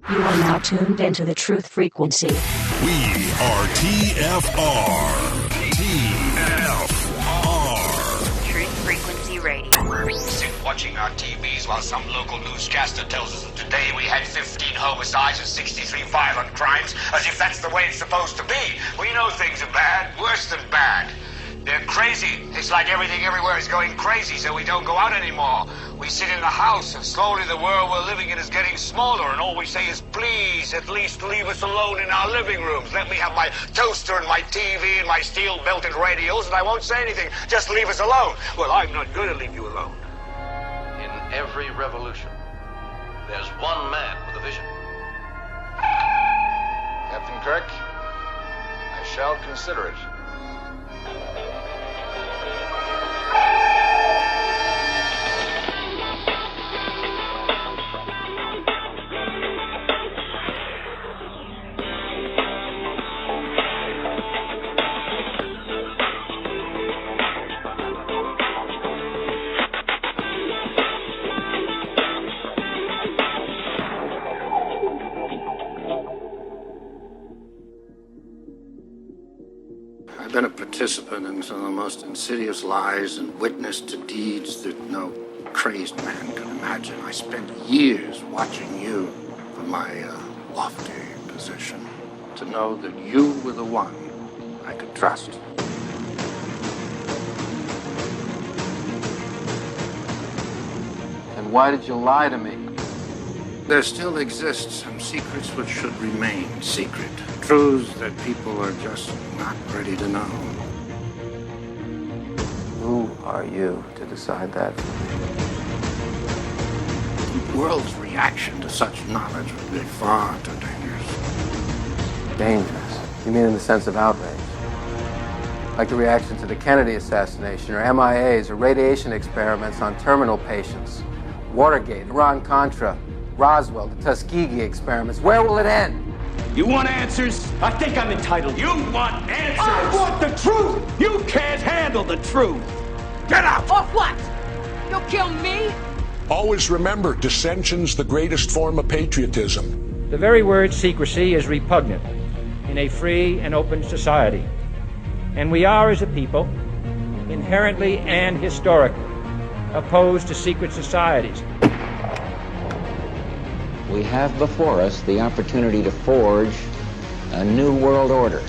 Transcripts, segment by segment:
You are now tuned into the truth frequency. We are TFR. TFR. Truth Frequency Radio. Sit watching our TVs while some local newscaster tells us that today we had 15 homicides and 63 violent crimes, as if that's the way it's supposed to be. We know things are bad, worse than bad. They're crazy. It's like everything everywhere is going crazy, so we don't go out anymore. We sit in the house, and slowly the world we're living in is getting smaller, and all we say is, please, at least leave us alone in our living rooms. Let me have my toaster and my TV and my steel-belted radios, and I won't say anything. Just leave us alone. Well, I'm not going to leave you alone. In every revolution, there's one man with a vision. Captain Kirk, I shall consider it. I've been a participant in some of the most insidious lies and witnessed to deeds that no crazed man could imagine. I spent years watching you from my lofty position to know that you were the one I could trust. And why did you lie to me? There still exist some secrets which should remain secret. Truths that people are just not ready to know. Who are you to decide that? The world's reaction to such knowledge would be far too dangerous. Dangerous? You mean in the sense of outrage? Like the reaction to the Kennedy assassination, or MIAs, or radiation experiments on terminal patients. Watergate, Iran-Contra, Roswell, the Tuskegee experiments. Where will it end? You want answers? I think I'm entitled. You want answers? I want the truth! You can't handle the truth! Get out! Or what? You'll kill me? Always remember, dissension's the greatest form of patriotism. The very word secrecy is repugnant in a free and open society. And we are, as a people, inherently and historically opposed to secret societies. We have before us the opportunity to forge a new world order.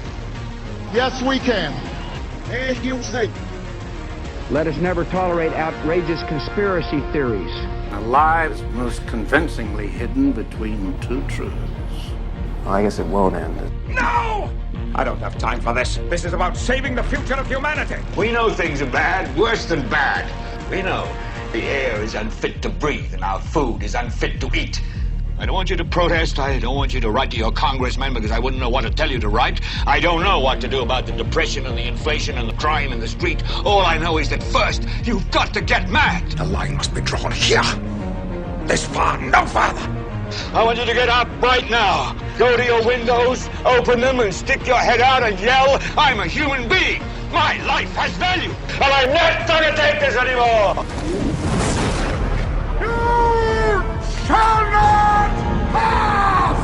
Yes, we can. And you say. Let us never tolerate outrageous conspiracy theories. A lie is most convincingly hidden between two truths. Well, I guess it won't end. No! I don't have time for this. This is about saving the future of humanity. We know things are bad, worse than bad. We know the air is unfit to breathe and our food is unfit to eat. I don't want you to protest. I don't want you to write to your congressman because I wouldn't know what to tell you to write. I don't know what to do about the depression and the inflation and the crime in the street. All I know is that first, you've got to get mad. The line must be drawn here. This far, no farther. I want you to get up right now. Go to your windows, open them, and stick your head out and yell, I'm a human being. My life has value, and I'm not going to take this anymore. You shall not pass!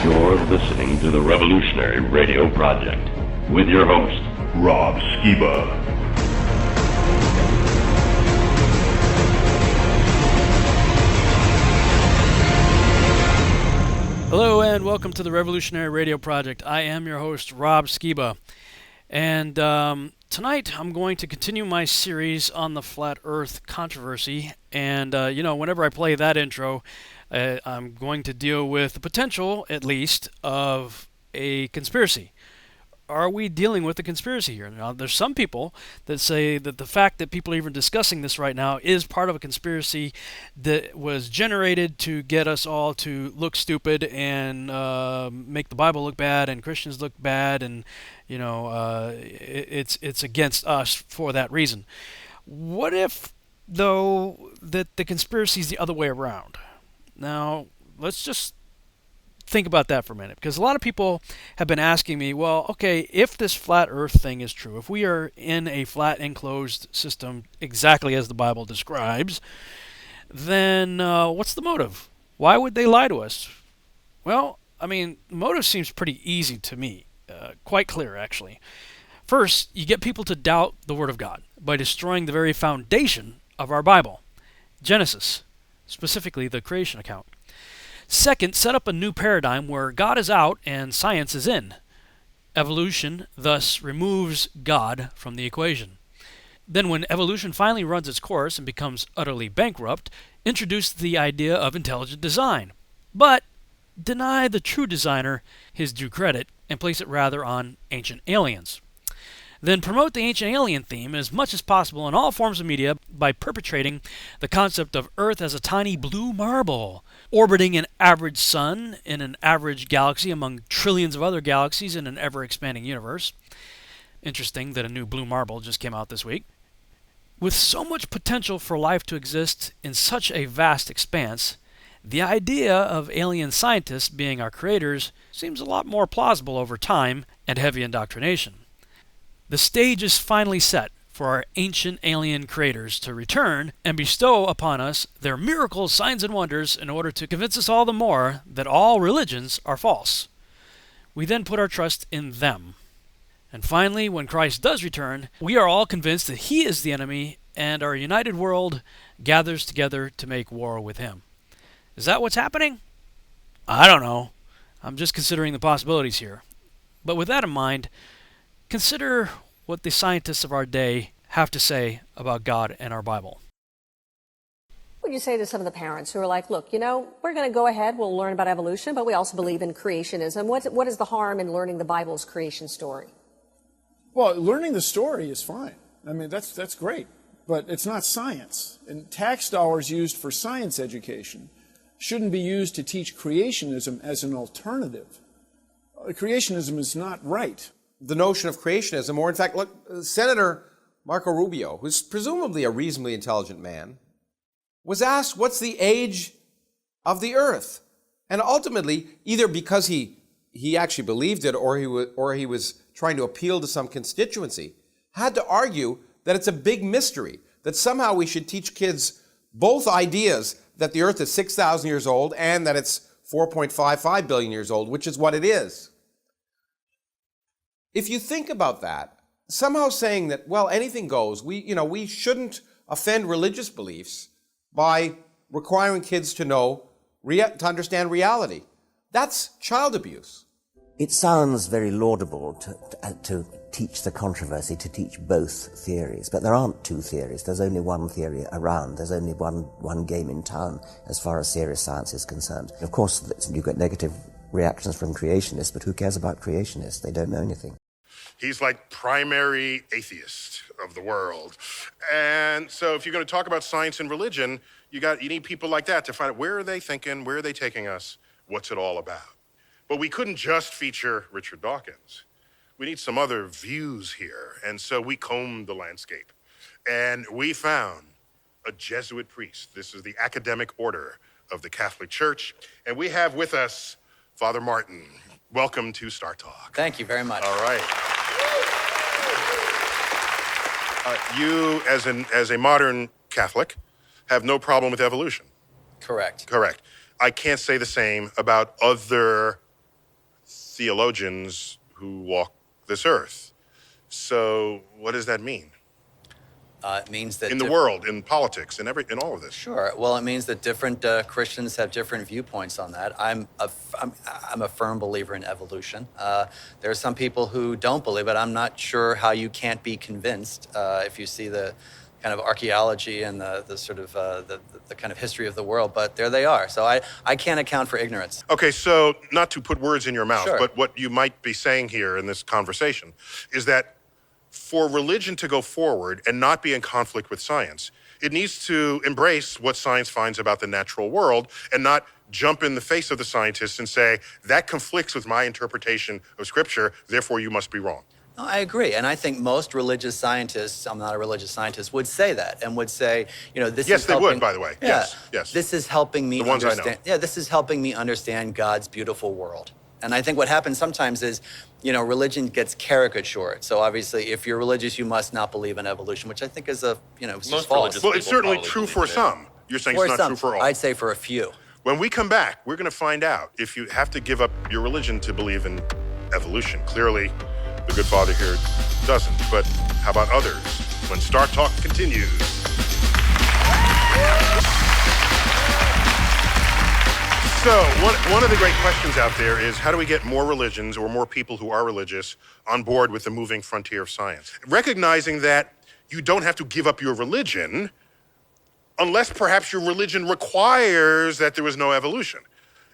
You're listening to the Revolutionary Radio Project with your host, Rob Skiba. Hello and welcome to the Revolutionary Radio Project. I am your host, Rob Skiba. And tonight I'm going to continue my series on the Flat Earth controversy. And, whenever I play that intro, I'm going to deal with the potential, at least, of a conspiracy. Are we dealing with a conspiracy here? Now, there's some people that say that the fact that people are even discussing this right now is part of a conspiracy that was generated to get us all to look stupid and make the Bible look bad and Christians look bad, and it's against us for that reason. What if, though, that the conspiracy is the other way around? Now, let's just think about that for a minute, because a lot of people have been asking me, well, okay, if this flat earth thing is true, if we are in a flat enclosed system exactly as the Bible describes, then what's the motive? Why would they lie to us? Well, I mean, the motive seems pretty easy to me. Quite clear, actually. First, you get people to doubt the Word of God by destroying the very foundation of our Bible, Genesis, specifically the creation account. Second, set up a new paradigm where God is out and science is in. Evolution thus removes God from the equation. Then when evolution finally runs its course and becomes utterly bankrupt, introduce the idea of intelligent design. But deny the true designer his due credit and place it rather on ancient aliens. Then promote the ancient alien theme as much as possible in all forms of media by perpetrating the concept of Earth as a tiny blue marble, orbiting an average sun in an average galaxy among trillions of other galaxies in an ever-expanding universe. Interesting that a new blue marble just came out this week. With so much potential for life to exist in such a vast expanse, the idea of alien scientists being our creators seems a lot more plausible over time and heavy indoctrination. The stage is finally set for our ancient alien creators to return and bestow upon us their miracles, signs, and wonders in order to convince us all the more that all religions are false. We then put our trust in them. And finally, when Christ does return, we are all convinced that he is the enemy and our united world gathers together to make war with him. Is that what's happening? I don't know. I'm just considering the possibilities here. But with that in mind, consider what the scientists of our day have to say about God and our Bible. What would you say to some of the parents who are like, look, we're going to go ahead, we'll learn about evolution, but we also believe in creationism. What is the harm in learning the Bible's creation story? Well, learning the story is fine. I mean, that's great. But it's not science. And tax dollars used for science education shouldn't be used to teach creationism as an alternative. Creationism is not right. The notion of creationism, or in fact, look, Senator Marco Rubio, who's presumably a reasonably intelligent man, was asked what's the age of the earth. And ultimately, either because he actually believed it or he was trying to appeal to some constituency, had to argue that it's a big mystery, that somehow we should teach kids both ideas that the earth is 6,000 years old and that it's 4.55 billion years old, which is what it is. If you think about that, somehow saying that, well, anything goes, we shouldn't offend religious beliefs by requiring kids to understand reality. That's child abuse. It sounds very laudable to teach the controversy, to teach both theories, but there aren't two theories. There's only one theory around. There's only one game in town as far as serious science is concerned. Of course, you get negative reactions from creationists, but who cares about creationists? They don't know anything. He's like primary atheist of the world. And so if you're going to talk about science and religion, you need people like that to find out where are they thinking, where are they taking us, what's it all about. But we couldn't just feature Richard Dawkins. We need some other views here. And so we combed the landscape. And we found a Jesuit priest. This is the academic order of the Catholic Church. And we have with us Father Martin. Welcome to Star Talk. Thank you very much. All right. You, as a modern Catholic, have no problem with evolution. Correct. Correct. I can't say the same about other theologians who walk this earth. So what does that mean? It means that in the world, in politics, in all of this. Sure. Well, it means that different Christians have different viewpoints on that. I'm a firm believer in evolution. There are some people who don't believe it. I'm not sure how you can't be convinced if you see the kind of archaeology and the sort of the kind of history of the world. But there they are. So I can't account for ignorance. Okay, so not to put words in your mouth, Sure. But what you might be saying here in this conversation is that for religion to go forward and not be in conflict with science, it needs to embrace what science finds about the natural world and not jump in the face of the scientists and say, that conflicts with my interpretation of Scripture, therefore you must be wrong. No, I agree. And I think most religious scientists, I'm not a religious scientist, would say that and would say, this Yes, is they helping, would, by the way. Yeah, Yes. This is helping me The ones I know. understand. Yeah, this is helping me understand God's beautiful world. And I think what happens sometimes is, religion gets caricatured. So obviously, if you're religious, you must not believe in evolution, which I think is Most false. Well, it's certainly true for some. You're saying it's not true for all. I'd say for a few. When we come back, we're going to find out if you have to give up your religion to believe in evolution. Clearly, the good father here doesn't. But how about others? When Star Talk continues. So, one of the great questions out there is, how do we get more religions or more people who are religious on board with the moving frontier of science? Recognizing that you don't have to give up your religion unless perhaps your religion requires that there was no evolution.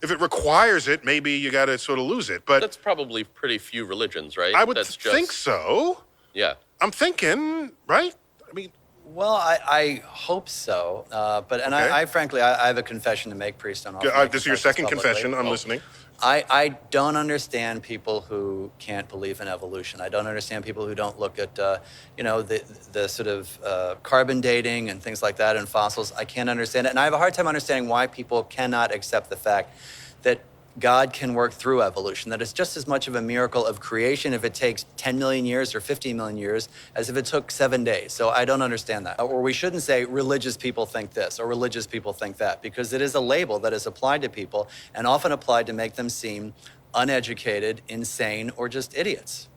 If it requires it, maybe you got to sort of lose it. But that's probably pretty few religions, right? I would think so. Yeah. I'm thinking, right? I mean, well, I hope so. I frankly, I have a confession to make, priest. This is your second confession. I'm listening. I don't understand people who can't believe in evolution. I don't understand people who don't look at, the sort of carbon dating and things like that and fossils. I can't understand it. And I have a hard time understanding why people cannot accept the fact that God can work through evolution, that it's just as much of a miracle of creation if it takes 10 million years or 15 million years as if it took 7 days. So I don't understand that. Or we shouldn't say religious people think this or religious people think that, because it is a label that is applied to people and often applied to make them seem uneducated, insane, or just idiots.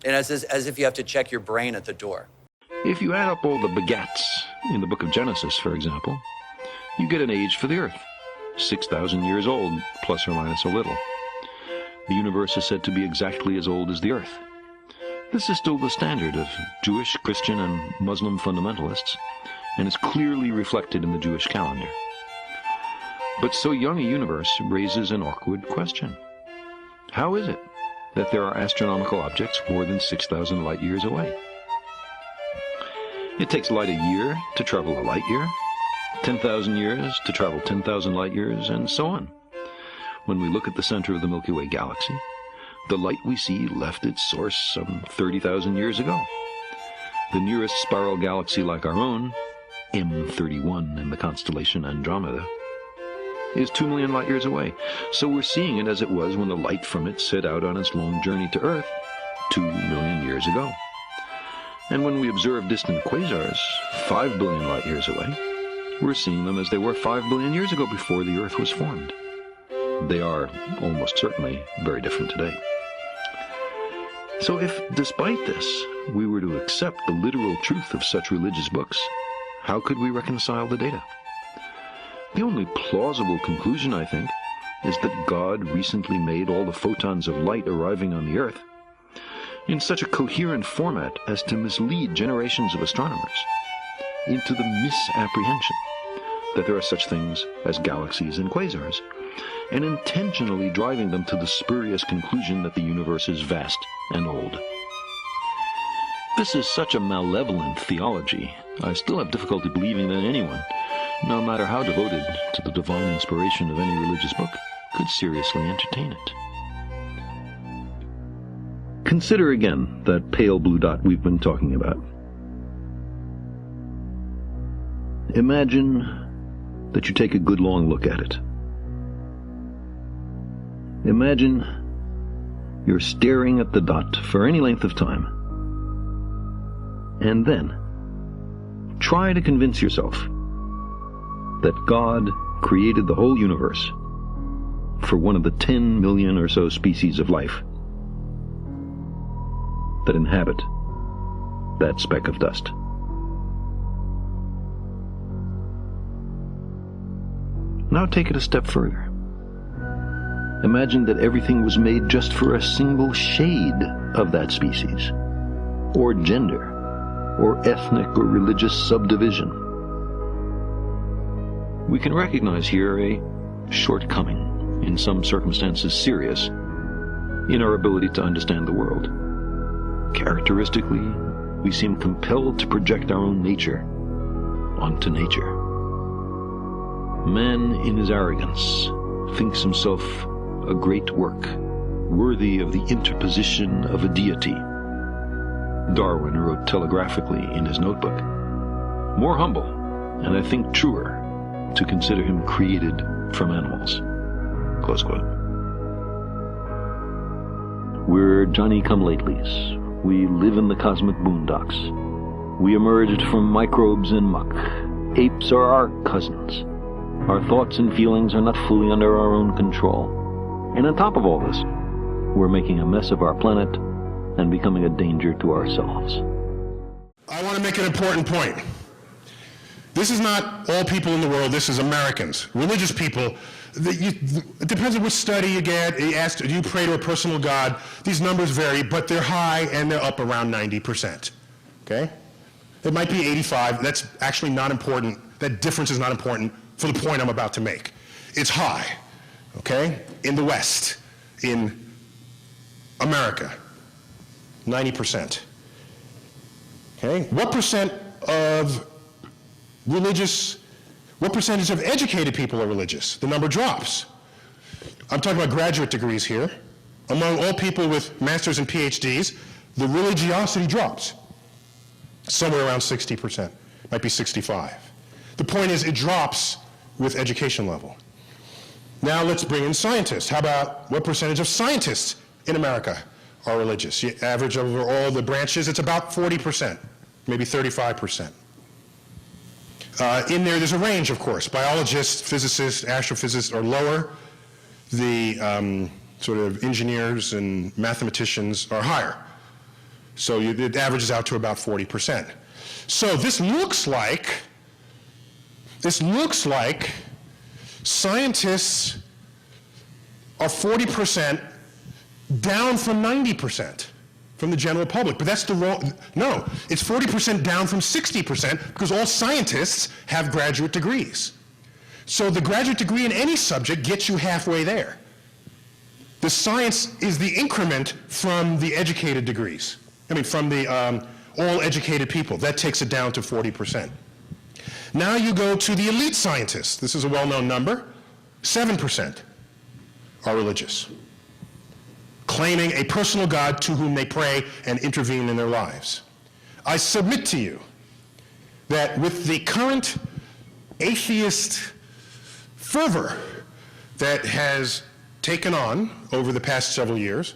And as if you have to check your brain at the door. If you add up all the begats in the book of Genesis, for example, you get an age for the earth. 6,000 years old, plus or minus a little. The universe is said to be exactly as old as the earth. This is still the standard of Jewish, Christian, and Muslim fundamentalists, and is clearly reflected in the Jewish calendar. But so young a universe raises an awkward question. How is it that there are astronomical objects more than 6,000 light years away? It takes light a year to travel a light year, 10,000 years to travel 10,000 light years, and so on. When we look at the center of the Milky Way galaxy, the light we see left its source some 30,000 years ago. The nearest spiral galaxy like our own, M31 in the constellation Andromeda, is 2 million light years away. So we're seeing it as it was when the light from it set out on its long journey to Earth 2 million years ago. And when we observe distant quasars 5 billion light years away, we're seeing them as they were 5 billion years ago before the Earth was formed. They are almost certainly very different today. So if, despite this, we were to accept the literal truth of such religious books, how could we reconcile the data? The only plausible conclusion, I think, is that God recently made all the photons of light arriving on the Earth in such a coherent format as to mislead generations of astronomers into the misapprehension that there are such things as galaxies and quasars, and intentionally driving them to the spurious conclusion that the universe is vast and old. This is such a malevolent theology, I still have difficulty believing that anyone, no matter how devoted to the divine inspiration of any religious book, could seriously entertain it. Consider again that pale blue dot we've been talking about. Imagine that you take a good long look at it. Imagine you're staring at the dot for any length of time. And then try to convince yourself that God created the whole universe for one of the 10 million or so species of life that inhabit that speck of dust. Now take it a step further. Imagine that everything was made just for a single shade of that species, or gender, or ethnic or religious subdivision. We can recognize here a shortcoming, in some circumstances serious, in our ability to understand the world. Characteristically, we seem compelled to project our own nature onto nature. Man, in his arrogance, thinks himself a great work, worthy of the interposition of a deity. Darwin wrote telegraphically in his notebook, more humble, and I think truer, to consider him created from animals. Close quote. We're Johnny-come-latelys. We live in the cosmic boondocks. We emerged from microbes and muck. Apes are our cousins. Our thoughts and feelings are not fully under our own control. And on top of all this, we're making a mess of our planet and becoming a danger to ourselves. I want to make an important point. This is not all people in the world, this is Americans, religious people. It depends on which study you get. You ask, do you pray to a personal God? These numbers vary, but they're high and they're up around 90%. Okay? It might be 85. That's actually not important. That difference is not important for the point I'm about to make. It's high, okay? In the West, in America, 90%. Okay? What percentage of educated people are religious? The number drops. I'm talking about graduate degrees here. Among all people with masters and PhDs, the religiosity drops. Somewhere around 60%, might be 65. The point is, it drops with education level. Now let's bring in scientists. How about what percentage of scientists in America are religious? You average over all the branches, it's about 40%, maybe 35%. In there's a range, of course. Biologists, physicists, astrophysicists are lower. The sort of engineers and mathematicians are higher. So it averages out to about 40%. So this looks like scientists are 40% down from 90% from the general public. But that's the wrong, no, it's 40% down from 60% because all scientists have graduate degrees. So the graduate degree in any subject gets you halfway there. The science is the increment from the educated degrees. I mean, from the all educated people. That takes it down to 40%. Now you go to the elite scientists. This is a well-known number. 7% are religious, claiming a personal God to whom they pray and intervene in their lives. I submit to you that with the current atheist fervor that has taken on over the past several years,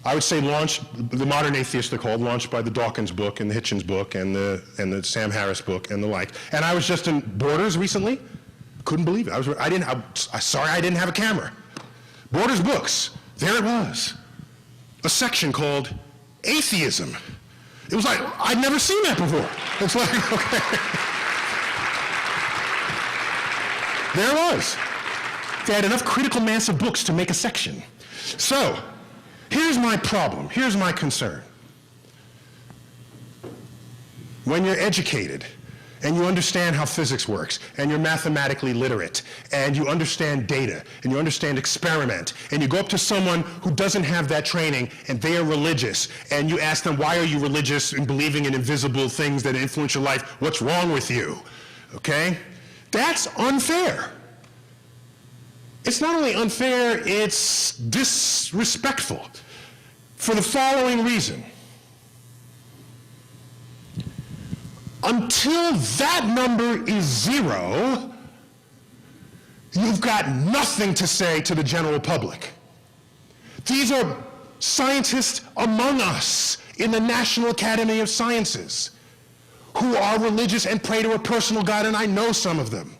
I would say launched, the modern atheists they're called, launched by the Dawkins book and the Hitchens book and the Sam Harris book and the like. And I was just in Borders recently, couldn't believe it. Sorry I didn't have a camera. Borders books, there it was. A section called Atheism. It was like, I'd never seen that before. It's like, okay. There it was. They had enough critical mass of books to make a section. So, here's my problem, here's my concern. When you're educated, and you understand how physics works, and you're mathematically literate, and you understand data, and you understand experiment, and you go up to someone who doesn't have that training, and they are religious, and you ask them, why are you religious and believing in invisible things that influence your life? What's wrong with you? Okay? That's unfair. It's not only unfair, it's disrespectful for the following reason. Until that number is 0, you've got nothing to say to the general public. These are scientists among us in the National Academy of Sciences who are religious and pray to a personal God, and I know some of them.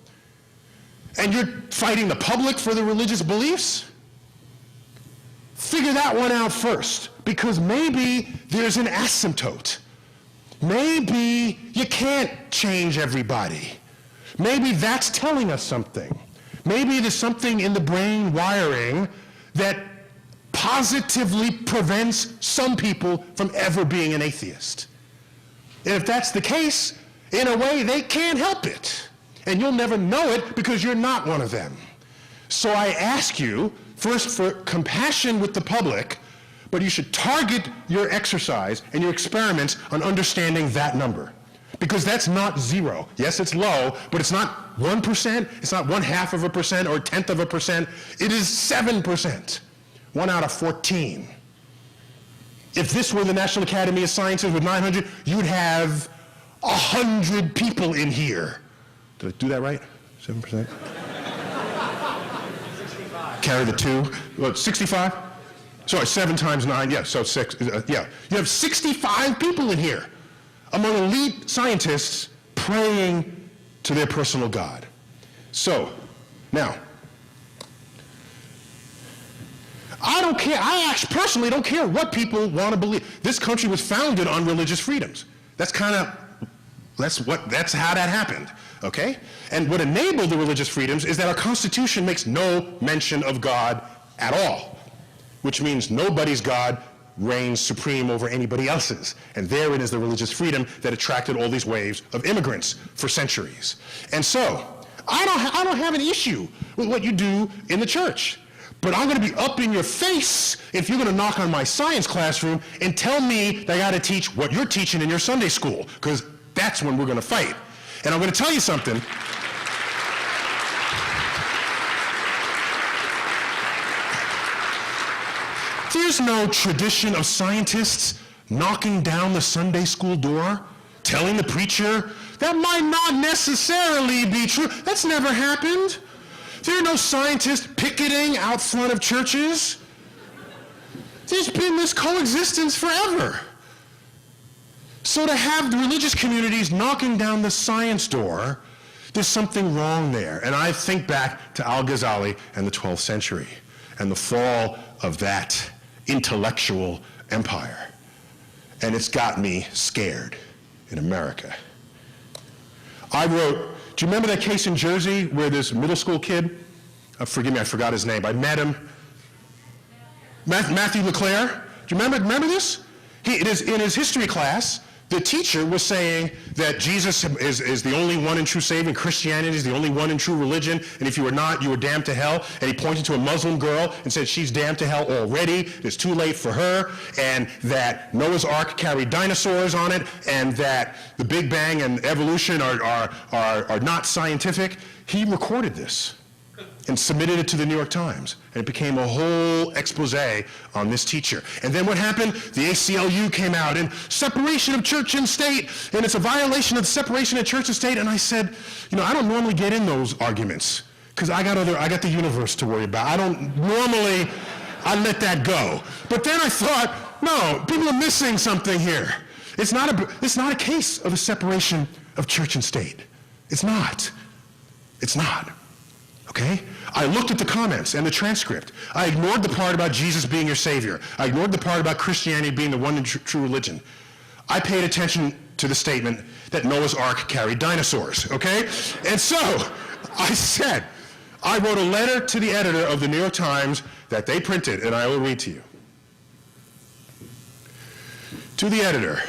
And you're fighting the public for the religious beliefs? Figure that one out first, because maybe there's an asymptote. Maybe you can't change everybody. Maybe that's telling us something. Maybe there's something in the brain wiring that positively prevents some people from ever being an atheist. And if that's the case, in a way, they can't help it. And you'll never know it because you're not one of them. So I ask you, first, for compassion with the public, but you should target your exercise and your experiments on understanding that number. Because that's not 0. Yes, it's low, but it's not 1%, it's not 0.5% or 0.1%. It is 7%. 1 out of 14. If this were the National Academy of Sciences with 900, you'd have 100 people in here. Did I do that right? 7%? 65. Carry the 2. What, 65? Sorry, 7 times 9, yeah, so 6, yeah. You have 65 people in here among elite scientists praying to their personal God. So, now, I don't care. I actually personally don't care what people want to believe. This country was founded on religious freedoms. That's how that happened, okay? And what enabled the religious freedoms is that our Constitution makes no mention of God at all, which means nobody's God reigns supreme over anybody else's. And therein is the religious freedom that attracted all these waves of immigrants for centuries. And so, I don't have an issue with what you do in the church. But I'm going to be up in your face if you're going to knock on my science classroom and tell me that I got to teach what you're teaching in your Sunday school, because that's when we're going to fight. And I'm going to tell you something. There's no tradition of scientists knocking down the Sunday school door, telling the preacher, that might not necessarily be true. That's never happened. There are no scientists picketing out front of churches. There's been this coexistence forever. So to have the religious communities knocking down the science door, there's something wrong there. And I think back to Al-Ghazali and the 12th century and the fall of that intellectual empire. And it's got me scared in America. I wrote, do you remember that case in Jersey where this middle school kid, forgive me, I forgot his name, I met him, Matthew LeClaire, do you remember this? It is in his history class, the teacher was saying that Jesus is the only one and true Savior, and Christianity is the only one and true religion, and if you were not, you were damned to hell. And he pointed to a Muslim girl and said she's damned to hell already, it's too late for her, and that Noah's Ark carried dinosaurs on it, and that the Big Bang and evolution are not scientific. He recorded this and submitted it to the New York Times. And it became a whole expose on this teacher. And then what happened? The ACLU came out and separation of church and state, and it's a violation of the separation of church and state. And I said, you know, I don't normally get in those arguments because I got the universe to worry about. I let that go. But then I thought, no, people are missing something here. It's not a case of a separation of church and state. It's not. It's not. Okay? I looked at the comments and the transcript. I ignored the part about Jesus being your Savior. I ignored the part about Christianity being the one and true religion. I paid attention to the statement that Noah's Ark carried dinosaurs, okay? And so, I wrote a letter to the editor of the New York Times that they printed, and I will read to you. To the editor,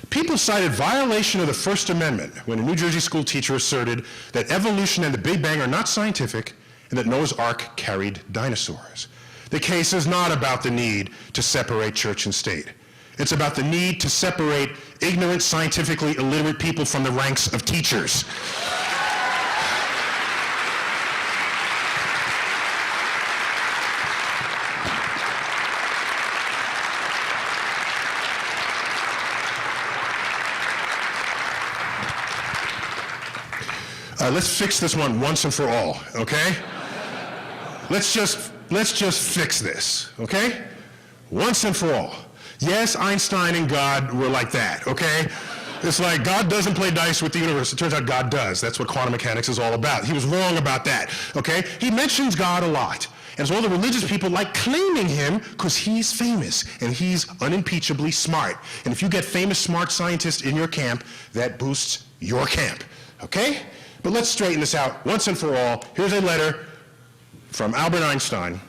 people cited violation of the First Amendment when a New Jersey school teacher asserted that evolution and the Big Bang are not scientific and that Noah's Ark carried dinosaurs. The case is not about the need to separate church and state. It's about the need to separate ignorant, scientifically illiterate people from the ranks of teachers. Let's fix this one once and for all, okay? Let's just fix this, okay? Once and for all. Yes, Einstein and God were like that, okay? It's like God doesn't play dice with the universe. It turns out God does. That's what quantum mechanics is all about. He was wrong about that, okay? He mentions God a lot. And so all the religious people like claiming him because he's famous and he's unimpeachably smart. And if you get famous, smart scientists in your camp, that boosts your camp, okay? But let's straighten this out once and for all. Here's a letter from Albert Einstein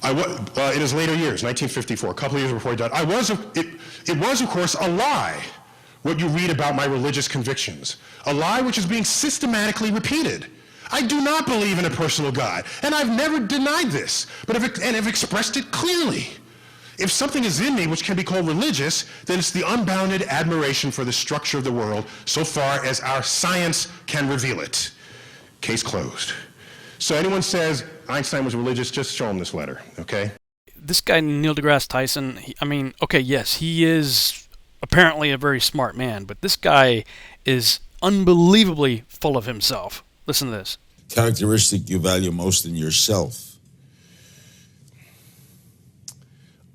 in his later years, 1954, a couple of years before he died. It was, of course, a lie, what you read about my religious convictions. A lie which is being systematically repeated. I do not believe in a personal God, and I've never denied this, and have expressed it clearly. If something is in me which can be called religious, then it's the unbounded admiration for the structure of the world so far as our science can reveal it. Case closed. So anyone says Einstein was religious, just show him this letter, okay? This guy, Neil deGrasse Tyson, yes, he is apparently a very smart man, but this guy is unbelievably full of himself. Listen to this. Characteristic you value most in yourself.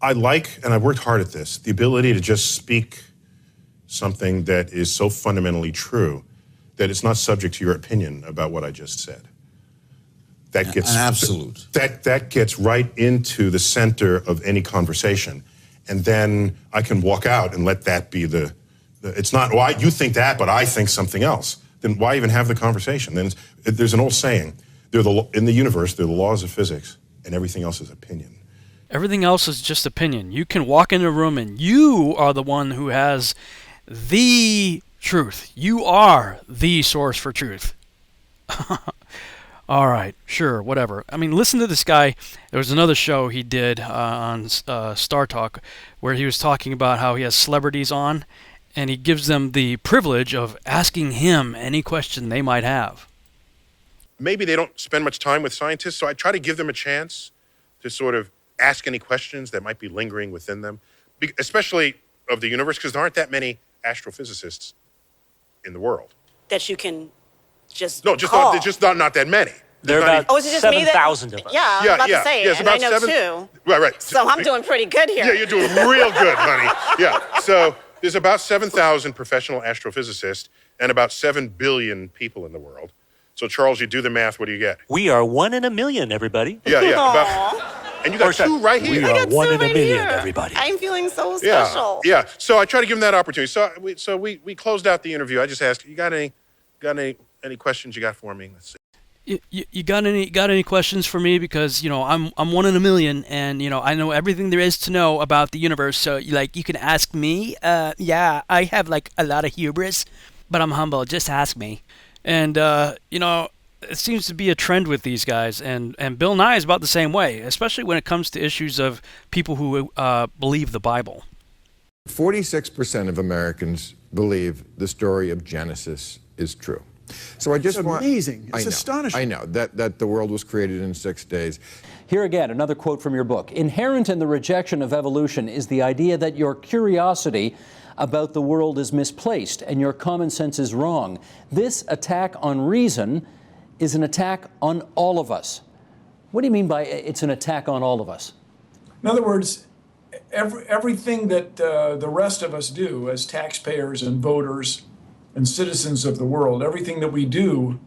I like, and I've worked hard at this, the ability to just speak something that is so fundamentally true that it's not subject to your opinion about what I just said. That gets an absolute. That gets right into the center of any conversation, and then I can walk out and let that be the it's not, why you think that, but I think something else. Then why even have the conversation? Then there's an old saying, in the universe, there are the laws of physics, and everything else is opinion. Everything else is just opinion. You can walk into a room and you are the one who has the truth. You are the source for truth. All right, sure, whatever. I mean, listen to this guy. There was another show he did on Star Talk where he was talking about how he has celebrities on, and he gives them the privilege of asking him any question they might have. Maybe they don't spend much time with scientists, so I try to give them a chance to sort of ask any questions that might be lingering within them, especially of the universe, because there aren't that many astrophysicists in the world. That you can just call. Just not that many. There are about 7,000 of us. Yeah, I was about to say, and I know two. Right. So I'm doing pretty good here. Yeah, you're doing real good, honey. Yeah, so there's about 7,000 professional astrophysicists and about 7 billion people in the world. So, Charles, you do the math, what do you get? We are 1 in a million, everybody. Yeah. And you got two right here. We are 1 in a million, everybody. I'm feeling so special. Yeah. So I try to give them that opportunity. So we closed out the interview. I just asked, you got any questions you got for me? Let's see. You got any questions for me? Because I'm 1 in a million, and I know everything there is to know about the universe. So you can ask me. Yeah, I have a lot of hubris, but I'm humble. Just ask me. And it seems to be a trend with these guys, and Bill Nye is about the same way, especially when it comes to issues of people who believe the Bible. 46% of Americans believe the story of Genesis is true. So I just want... amazing. It's astonishing. I know that the world was created in 6 days. Here again, another quote from your book. Inherent in the rejection of evolution is the idea that your curiosity about the world is misplaced and your common sense is wrong. This attack on reason is an attack on all of us. What do you mean by it's an attack on all of us? In other words, everything that the rest of us do as taxpayers and voters and citizens of the world, everything that we do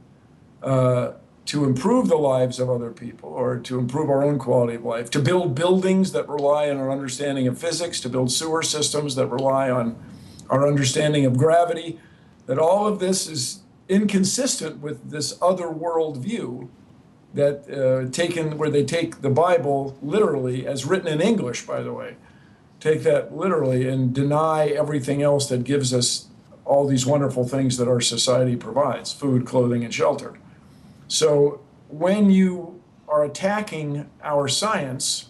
to improve the lives of other people or to improve our own quality of life, to build buildings that rely on our understanding of physics, to build sewer systems that rely on our understanding of gravity, that all of this is inconsistent with this other world view that where they take the Bible literally, as written in English, by the way, take that literally and deny everything else that gives us all these wonderful things that our society provides, food, clothing, and shelter. So when you are attacking our science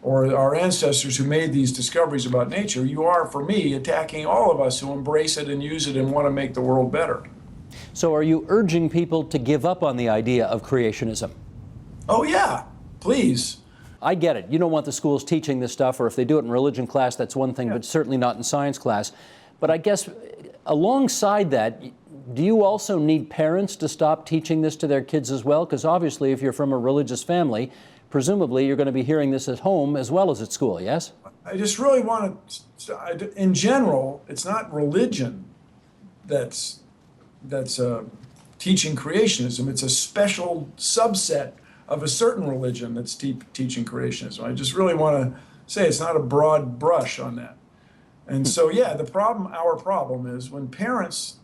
or our ancestors who made these discoveries about nature, you are, for me, attacking all of us who embrace it and use it and want to make the world better. So are you urging people to give up on the idea of creationism? Oh, yeah, please. I get it. You don't want the schools teaching this stuff, or if they do it in religion class, that's one thing, but certainly not in science class. But I guess alongside that, do you also need parents to stop teaching this to their kids as well? Because obviously, if you're from a religious family, presumably you're going to be hearing this at home as well as at school, yes? I just really want to, in general, it's not religion that's teaching creationism. It's a special subset of a certain religion that's teaching creationism. I just really want to say it's not a broad brush on that. And so, yeah, our problem is when parents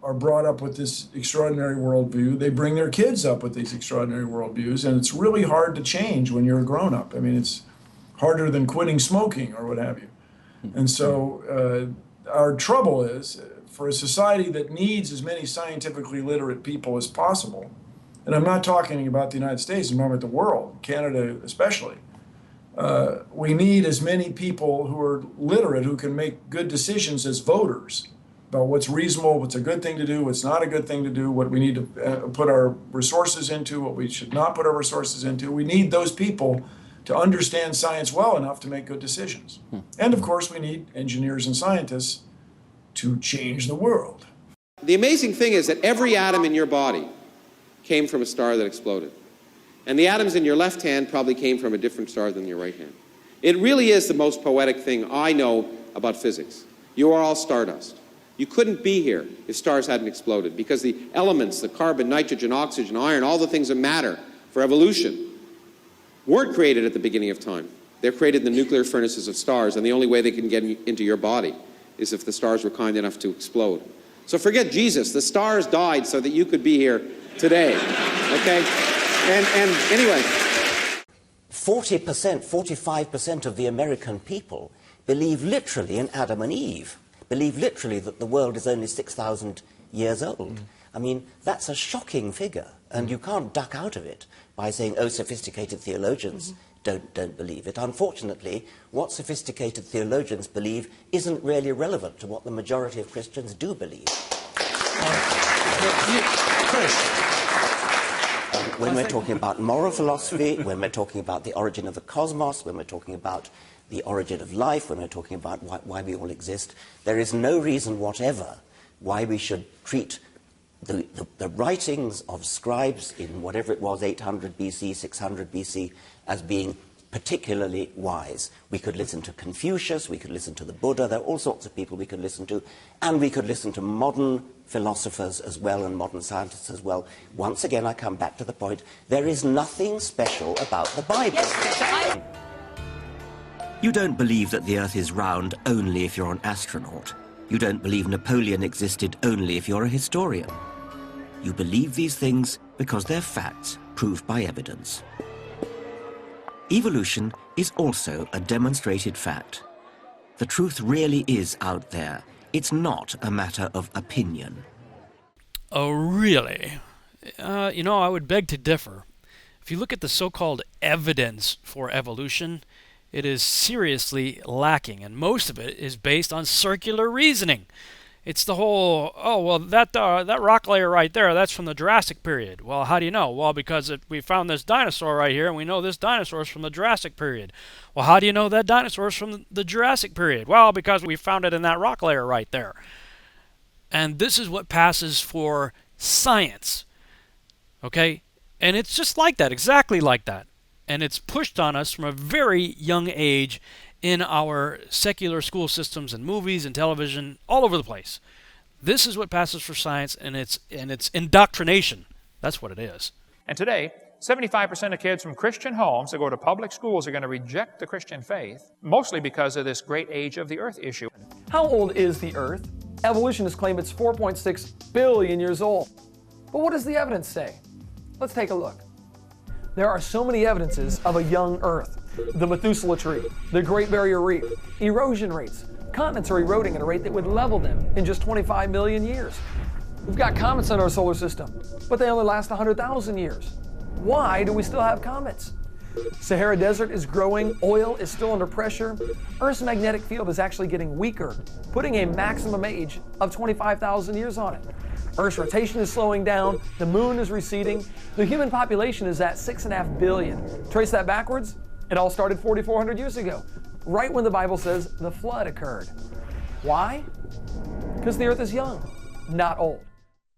are brought up with this extraordinary worldview, they bring their kids up with these extraordinary worldviews, and it's really hard to change when you're a grown-up. I mean, it's harder than quitting smoking or what have you. And so our trouble is, for a society that needs as many scientifically literate people as possible, and I'm not talking about the United States, I'm talking about the world, Canada especially, we need as many people who are literate, who can make good decisions as voters about what's reasonable, what's a good thing to do, what's not a good thing to do, what we need to put our resources into, what we should not put our resources into. We need those people to understand science well enough to make good decisions. And of course, we need engineers and scientists to change the world. The amazing thing is that every atom in your body came from a star that exploded. And the atoms in your left hand probably came from a different star than your right hand. It really is the most poetic thing I know about physics. You are all stardust. You couldn't be here if stars hadn't exploded, because the elements, the carbon, nitrogen, oxygen, iron, all the things that matter for evolution weren't created at the beginning of time. They're created in the nuclear furnaces of stars, and the only way they can get into your body is if the stars were kind enough to explode. So forget Jesus. The stars died so that you could be here today. Okay? And anyway. 40%, 45% of the American people believe literally in Adam and Eve, believe literally that the world is only 6,000 years old. I mean, that's a shocking figure, and you can't duck out of it by saying, oh, sophisticated theologians don't believe it. Unfortunately, what sophisticated theologians believe isn't really relevant to what the majority of Christians do believe. When we're talking about moral philosophy, when we're talking about the origin of the cosmos, when we're talking about the origin of life, when we're talking about why we all exist, there is no reason whatever why we should treat the writings of scribes in whatever it was, 800 BC, 600 BC, as being particularly wise. We could listen to Confucius, we could listen to the Buddha, there are all sorts of people we could listen to, and we could listen to modern philosophers as well and modern scientists as well. Once again, I come back to the point, there is nothing special about the Bible. You don't believe that the Earth is round only if you're an astronaut. You don't believe Napoleon existed only if you're a historian. You believe these things because they're facts, proved by evidence. Evolution is also a demonstrated fact. The truth really is out there. It's not a matter of opinion. Oh, really? You know, I would beg to differ. If you look at the so-called evidence for evolution, it is seriously lacking, and most of it is based on circular reasoning. It's the whole, oh, well, that rock layer right there, that's from the Jurassic period. Well, how do you know? Well, because we found this dinosaur right here, and we know this dinosaur is from the Jurassic period. Well, how do you know that dinosaur is from the Jurassic period? Well, because we found it in that rock layer right there. And this is what passes for science. Okay? And it's just like that, exactly like that. And it's pushed on us from a very young age in our secular school systems and movies and television all over the place. This is what passes for science, and it's indoctrination. That's what it is. And today, 75% of kids from Christian homes that go to public schools are going to reject the Christian faith, mostly because of this great age of the earth issue. How old is the earth? Evolutionists claim it's 4.6 billion years old. But what does the evidence say? Let's take a look. There are so many evidences of a young earth. The Methuselah tree, the Great Barrier Reef, erosion rates. Continents are eroding at a rate that would level them in just 25 million years. We've got comets in our solar system, but they only last 100,000 years. Why do we still have comets? Sahara Desert is growing, oil is still under pressure. Earth's magnetic field is actually getting weaker, putting a maximum age of 25,000 years on it. Earth's rotation is slowing down, the moon is receding, the human population is at 6.5 billion. Trace that backwards, it all started 4,400 years ago, right when the Bible says the flood occurred. Why? Because the earth is young, not old.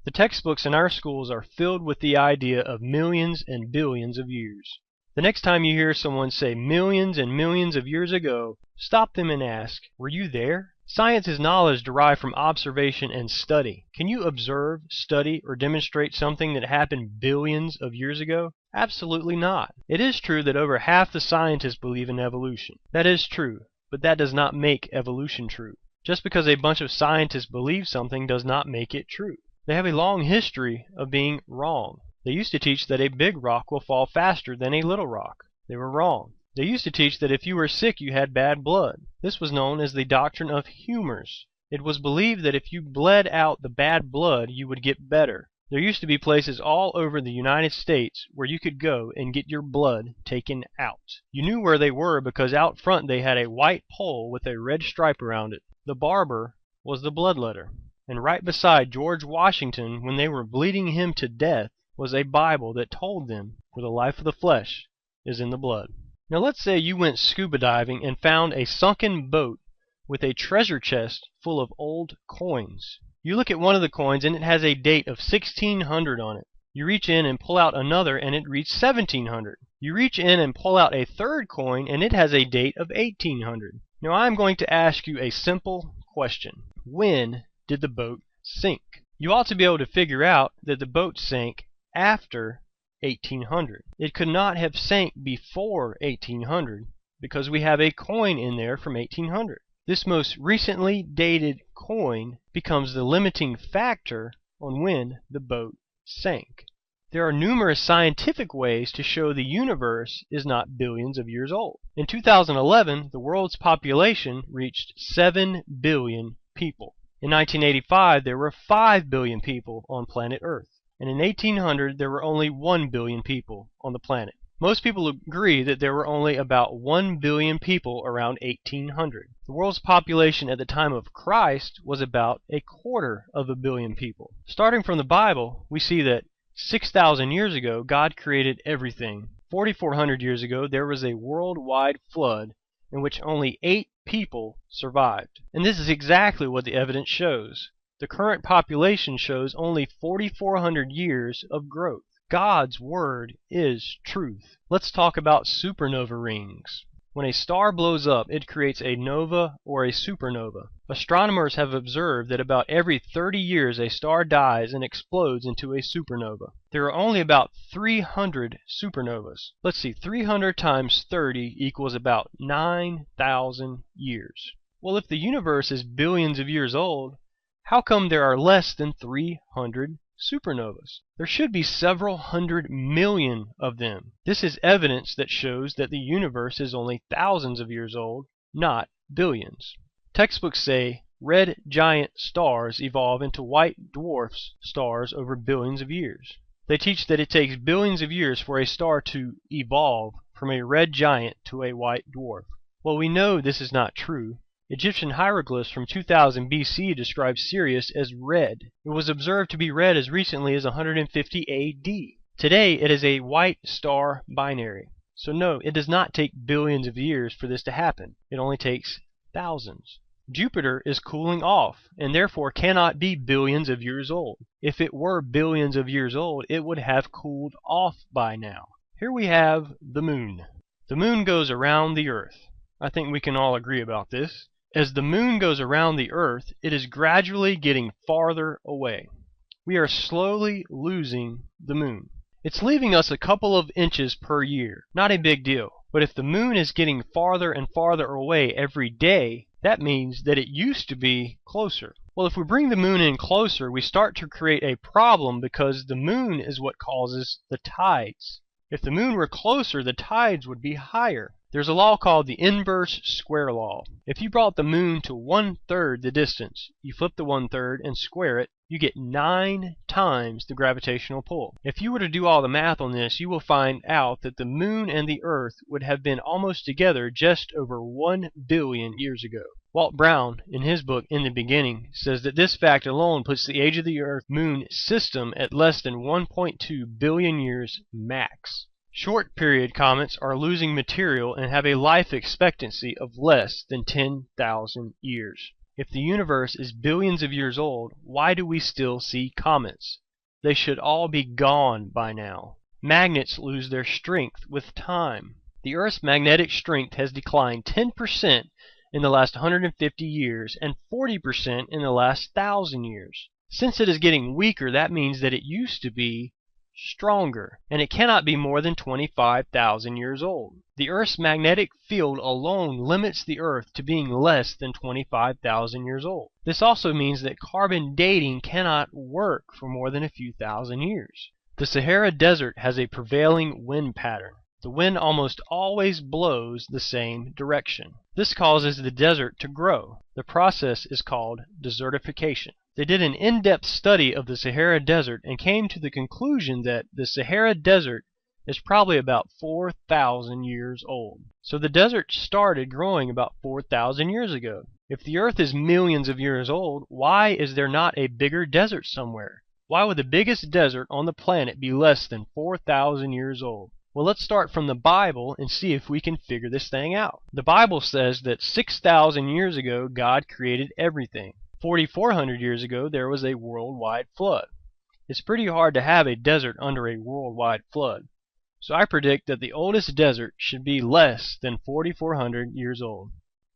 The textbooks in our schools are filled with the idea of millions and billions of years. The next time you hear someone say millions and millions of years ago, stop them and ask, were you there? Science is knowledge derived from observation and study. Can you observe, study, or demonstrate something that happened billions of years ago? Absolutely not. It is true that over half the scientists believe in evolution. That is true, but that does not make evolution true. Just because a bunch of scientists believe something does not make it true. They have a long history of being wrong. They used to teach that a big rock will fall faster than a little rock. They were wrong. They used to teach that if you were sick you had bad blood. This was known as the doctrine of humors. It was believed that if you bled out the bad blood you would get better. There used to be places all over the United States where you could go and get your blood taken out. You knew where they were because out front they had a white pole with a red stripe around it. The barber was the bloodletter. And right beside George Washington, when they were bleeding him to death, was a Bible that told them, for the life of the flesh is in the blood. Now let's say you went scuba diving and found a sunken boat with a treasure chest full of old coins. You look at one of the coins and it has a date of 1600 on it. You reach in and pull out another and it reads 1700. You reach in and pull out a third coin and it has a date of 1800. Now I'm going to ask you a simple question. When did the boat sink? You ought to be able to figure out that the boat sank after 1800. It could not have sank before 1800 because we have a coin in there from 1800. This most recently dated coin becomes the limiting factor on when the boat sank. There are numerous scientific ways to show the universe is not billions of years old. In 2011, the world's population reached 7 billion people. In 1985, there were 5 billion people on planet Earth. And in 1800, there were only 1 billion people on the planet. Most people agree that there were only about 1 billion people around 1800. The world's population at the time of Christ was about 250 million people. Starting from the Bible, we see that 6,000 years ago, God created everything. 4,400 years ago, there was a worldwide flood in which only 8 people survived. And this is exactly what the evidence shows. The current population shows only 4,400 years of growth. God's word is truth. Let's talk about supernova rings. When a star blows up, it creates a nova or a supernova. Astronomers have observed that about every 30 years a star dies and explodes into a supernova. There are only about 300 supernovas. Let's see, 300 times 30 equals about 9,000 years. Well, if the universe is billions of years old, how come there are less than 300 supernovas? There should be several hundred million of them. This is evidence that shows that the universe is only thousands of years old, not billions. Textbooks say red giant stars evolve into white dwarfs stars over billions of years. They teach that it takes billions of years for a star to evolve from a red giant to a white dwarf. Well, we know this is not true. Egyptian hieroglyphs from 2000 BC describe Sirius as red. It was observed to be red as recently as 150 AD. Today, it is a white star binary. So no, it does not take billions of years for this to happen. It only takes thousands. Jupiter is cooling off, and therefore cannot be billions of years old. If it were billions of years old, it would have cooled off by now. Here we have the moon. The moon goes around the Earth. I think we can all agree about this. As the moon goes around the Earth, it is gradually getting farther away. We are slowly losing the moon. It's leaving us a couple of inches per year. Not a big deal. But if the moon is getting farther and farther away every day, that means that it used to be closer. Well, if we bring the moon in closer, we start to create a problem because the moon is what causes the tides. If the moon were closer, the tides would be higher. There's a law called the inverse square law. If you brought the moon to 1/3 the distance, you flip the 1/3 and square it, you get 9 times the gravitational pull. If you were to do all the math on this, you will find out that the moon and the Earth would have been almost together just over 1 billion years ago. Walt Brown, in his book In the Beginning, says that this fact alone puts the age of the Earth-Moon system at less than 1.2 billion years max. Short period comets are losing material and have a life expectancy of less than 10,000 years. If the universe is billions of years old, why do we still see comets? They should all be gone by now. Magnets lose their strength with time. The Earth's magnetic strength has declined 10% in the last 150 years and 40% in the last 1,000 years. Since it is getting weaker, that means that it used to be stronger, and it cannot be more than 25,000 years old. The Earth's magnetic field alone limits the Earth to being less than 25,000 years old. This also means that carbon dating cannot work for more than a few thousand years. The Sahara Desert has a prevailing wind pattern. The wind almost always blows the same direction. This causes the desert to grow. The process is called desertification. They did an in-depth study of the Sahara Desert and came to the conclusion that the Sahara Desert is probably about 4,000 years old. So the desert started growing about 4,000 years ago. If the Earth is millions of years old, why is there not a bigger desert somewhere? Why would the biggest desert on the planet be less than 4,000 years old? Well, let's start from the Bible and see if we can figure this thing out. The Bible says that 6,000 years ago, God created everything. 4,400 years ago, there was a worldwide flood. It's pretty hard to have a desert under a worldwide flood. So I predict that the oldest desert should be less than 4,400 years old.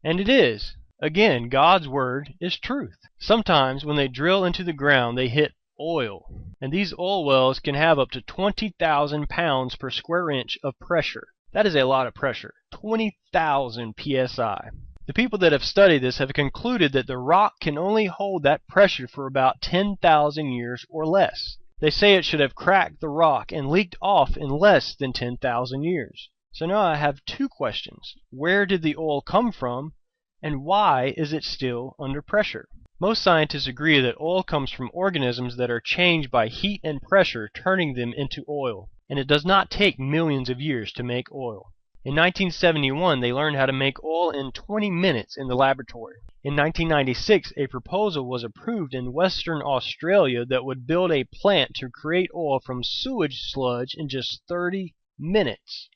And it is. Again, God's word is truth. Sometimes when they drill into the ground, they hit oil. And these oil wells can have up to 20,000 pounds per square inch of pressure. That is a lot of pressure. 20,000 psi. The people that have studied this have concluded that the rock can only hold that pressure for about 10,000 years or less. They say it should have cracked the rock and leaked off in less than 10,000 years. So now I have two questions. Where did the oil come from, and why is it still under pressure? Most scientists agree that oil comes from organisms that are changed by heat and pressure, turning them into oil. And it does not take millions of years to make oil. In 1971, they learned how to make oil in 20 minutes in the laboratory. In 1996, a proposal was approved in Western Australia that would build a plant to create oil from sewage sludge in just 30 minutes.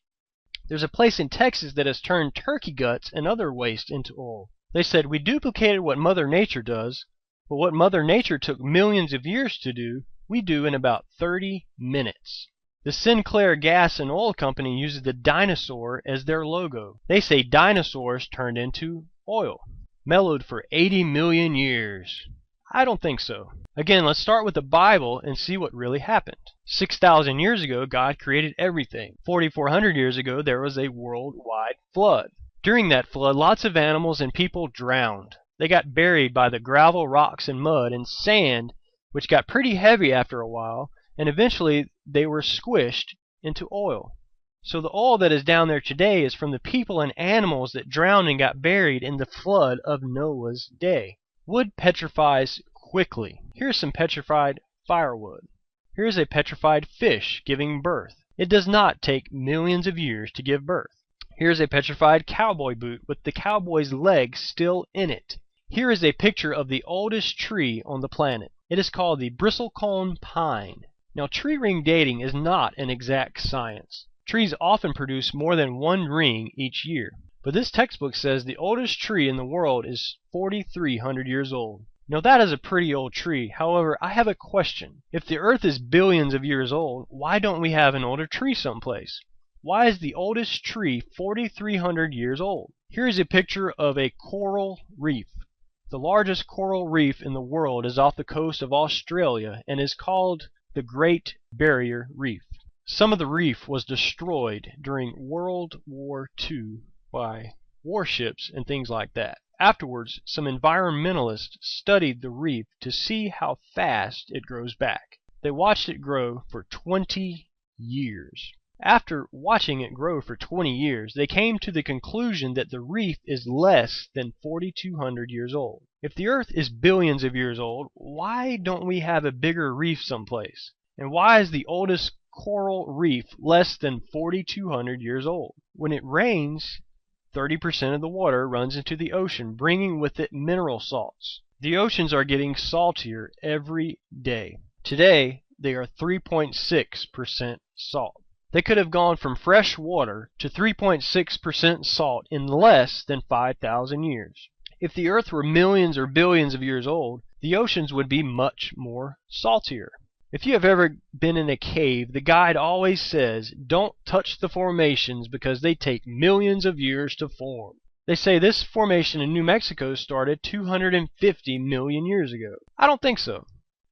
There's a place in Texas that has turned turkey guts and other waste into oil. They said, we duplicated what Mother Nature does, but what Mother Nature took millions of years to do, we do in about 30 minutes. The Sinclair Gas and Oil Company uses the dinosaur as their logo. They say dinosaurs turned into oil. Mellowed for 80 million years. I don't think so. Again, let's start with the Bible and see what really happened. 6,000 years ago, God created everything. 4,400 years ago, there was a worldwide flood. During that flood, lots of animals and people drowned. They got buried by the gravel, rocks, and mud and sand, which got pretty heavy after a while, and eventually they were squished into oil. So the oil that is down there today is from the people and animals that drowned and got buried in the flood of Noah's day. Wood petrifies quickly. Here's some petrified firewood. Here's a petrified fish giving birth. It does not take millions of years to give birth. Here's a petrified cowboy boot with the cowboy's legs still in it. Here is a picture of the oldest tree on the planet. It is called the bristlecone pine. Now, tree ring dating is not an exact science. Trees often produce more than one ring each year. But this textbook says the oldest tree in the world is 4,300 years old. Now that is a pretty old tree. However, I have a question. If the Earth is billions of years old, why don't we have an older tree someplace? Why is the oldest tree 4,300 years old? Here is a picture of a coral reef. The largest coral reef in the world is off the coast of Australia and is called the Great Barrier Reef. Some of the reef was destroyed during World War II by warships and things like that. Afterwards, some environmentalists studied the reef to see how fast it grows back. They watched it grow for 20 years. After watching it grow for 20 years, they came to the conclusion that the reef is less than 4,200 years old. If the Earth is billions of years old, why don't we have a bigger reef someplace? And why is the oldest coral reef less than 4,200 years old? When it rains, 30% of the water runs into the ocean, bringing with it mineral salts. The oceans are getting saltier every day. Today, they are 3.6% salt. They could have gone from fresh water to 3.6% salt in less than 5,000 years. If the Earth were millions or billions of years old, the oceans would be much more saltier. If you have ever been in a cave, the guide always says, don't touch the formations because they take millions of years to form. They say this formation in New Mexico started 250 million years ago. I don't think so.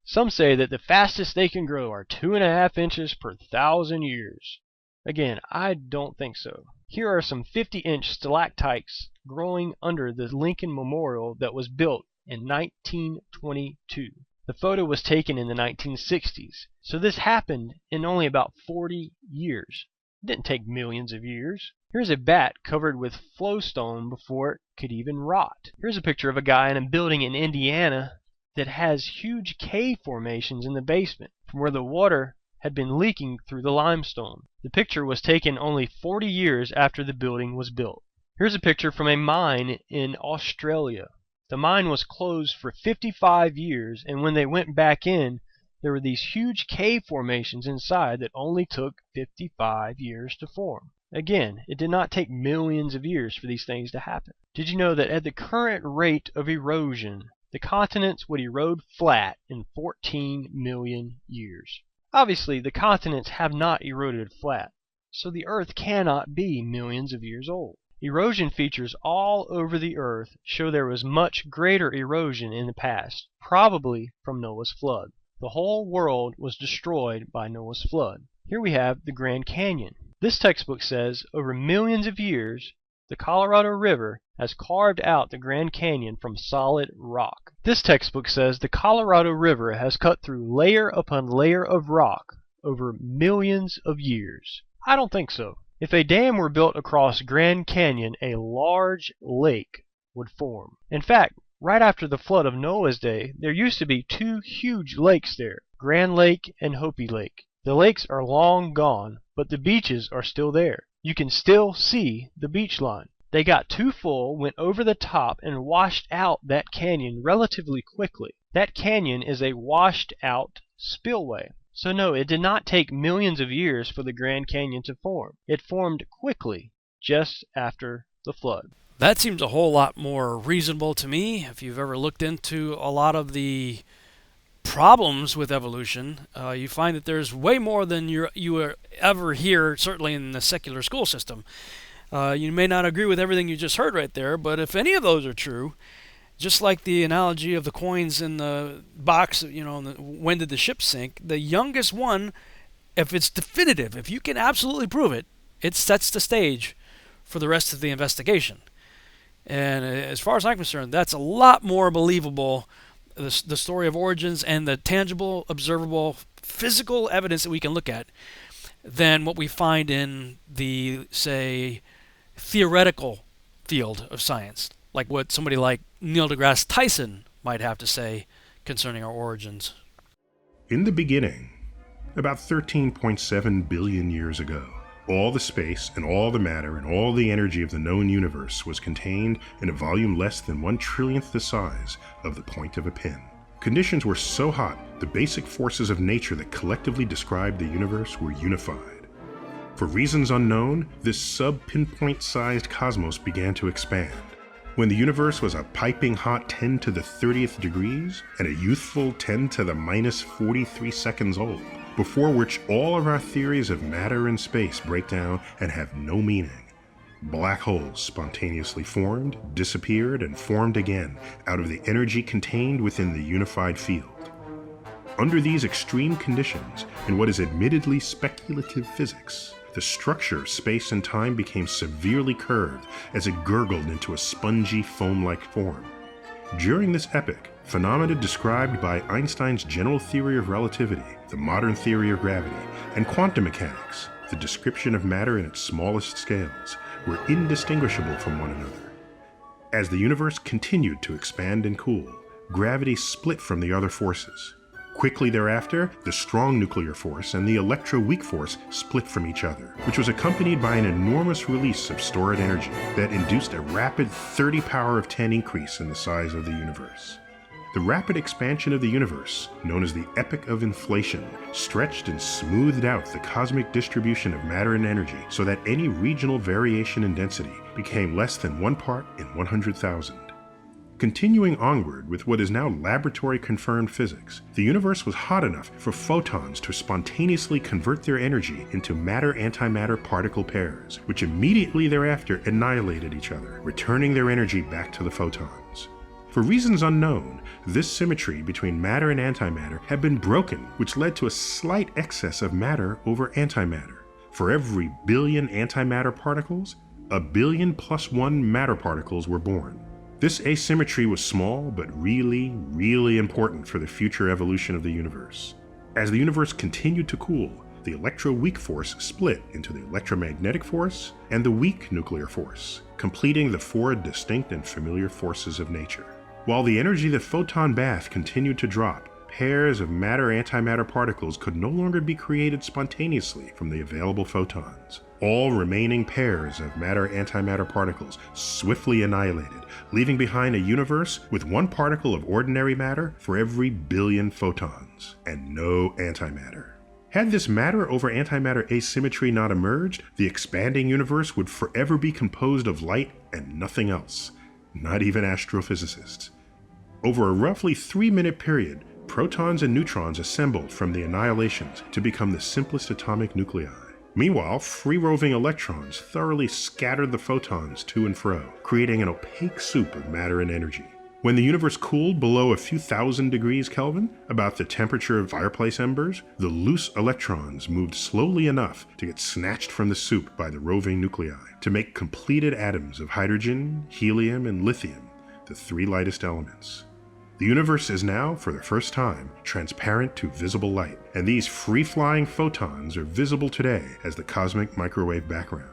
Some say that the fastest they can grow are 2.5 inches per 1,000 years. Again, I don't think so. Here are some 50-inch stalactites growing under the Lincoln Memorial that was built in 1922. The photo was taken in the 1960s, so this happened in only about 40 years. It didn't take millions of years. Here's a bat covered with flowstone before it could even rot. Here's a picture of a guy in a building in Indiana that has huge cave formations in the basement from where the water had been leaking through the limestone. The picture was taken only 40 years after the building was built. Here's a picture from a mine in Australia. The mine was closed for 55 years, and when they went back in, there were these huge cave formations inside that only took 55 years to form. Again, it did not take millions of years for these things to happen. Did you know that at the current rate of erosion, the continents would erode flat in 14 million years? Obviously, the continents have not eroded flat, so the Earth cannot be millions of years old. Erosion features all over the Earth show there was much greater erosion in the past, probably from Noah's flood. The whole world was destroyed by Noah's flood. Here we have the Grand Canyon. This textbook says over millions of years, the Colorado River has carved out the Grand Canyon from solid rock. This textbook says the Colorado River has cut through layer upon layer of rock over millions of years. I don't think so. If a dam were built across Grand Canyon, a large lake would form. In fact, right after the flood of Noah's day, there used to be two huge lakes there, Grand Lake and Hopi Lake. The lakes are long gone, but the beaches are still there. You can still see the beach line. They got too full, went over the top, and washed out that canyon relatively quickly. That canyon is a washed out spillway. So no, it did not take millions of years for the Grand Canyon to form. It formed quickly, just after the flood. That seems a whole lot more reasonable to me. If you've ever looked into a lot of the problems with evolution, you find that there's way more than you ever hear, certainly in the secular school system. You may not agree with everything you just heard right there, but if any of those are true, just like the analogy of the coins in the box, when did the ship sink, the youngest one, if it's definitive, if you can absolutely prove it, it sets the stage for the rest of the investigation. And as far as I'm concerned, that's a lot more believable, the story of origins and the tangible, observable, physical evidence that we can look at, than what we find in the, say, theoretical field of science, like what somebody like Neil deGrasse Tyson might have to say concerning our origins. In the beginning, about 13.7 billion years ago, all the space and all the matter and all the energy of the known universe was contained in a volume less than 1/trillionth the size of the point of a pin. Conditions were so hot, the basic forces of nature that collectively described the universe were unified. For reasons unknown, this sub-pinpoint-sized cosmos began to expand. When the universe was a piping hot 10 to the 30th degrees and a youthful 10 to the minus 43 seconds old, before which all of our theories of matter and space break down and have no meaning. Black holes spontaneously formed, disappeared, and formed again out of the energy contained within the unified field. Under these extreme conditions, in what is admittedly speculative physics, the structure of space and time became severely curved as it gurgled into a spongy foam-like form. During this epoch, phenomena described by Einstein's general theory of relativity, the modern theory of gravity, and quantum mechanics, the description of matter in its smallest scales, were indistinguishable from one another. As the universe continued to expand and cool, gravity split from the other forces. Quickly thereafter, the strong nuclear force and the electroweak force split from each other, which was accompanied by an enormous release of stored energy that induced a rapid 30 power of 10 increase in the size of the universe. The rapid expansion of the universe, known as the epoch of inflation, stretched and smoothed out the cosmic distribution of matter and energy so that any regional variation in density became less than 1 part in 100,000. Continuing onward with what is now laboratory-confirmed physics, the universe was hot enough for photons to spontaneously convert their energy into matter-antimatter particle pairs, which immediately thereafter annihilated each other, returning their energy back to the photons. For reasons unknown, this symmetry between matter and antimatter had been broken, which led to a slight excess of matter over antimatter. For every billion antimatter particles, a billion plus 1 matter particles were born. This asymmetry was small, but really, really important for the future evolution of the universe. As the universe continued to cool, the electroweak force split into the electromagnetic force and the weak nuclear force, completing the 4 distinct and familiar forces of nature. While the energy of the photon bath continued to drop, pairs of matter-antimatter particles could no longer be created spontaneously from the available photons. All remaining pairs of matter-antimatter particles swiftly annihilated, leaving behind a universe with 1 particle of ordinary matter for every billion photons, and no antimatter. Had this matter over antimatter asymmetry not emerged, the expanding universe would forever be composed of light and nothing else, not even astrophysicists. Over a roughly 3-minute period, protons and neutrons assembled from the annihilations to become the simplest atomic nuclei. Meanwhile, free-roving electrons thoroughly scattered the photons to and fro, creating an opaque soup of matter and energy. When the universe cooled below a few thousand degrees Kelvin, about the temperature of fireplace embers, the loose electrons moved slowly enough to get snatched from the soup by the roving nuclei to make completed atoms of hydrogen, helium, and lithium, the three lightest elements. The universe is now, for the first time, transparent to visible light, and these free-flying photons are visible today as the cosmic microwave background.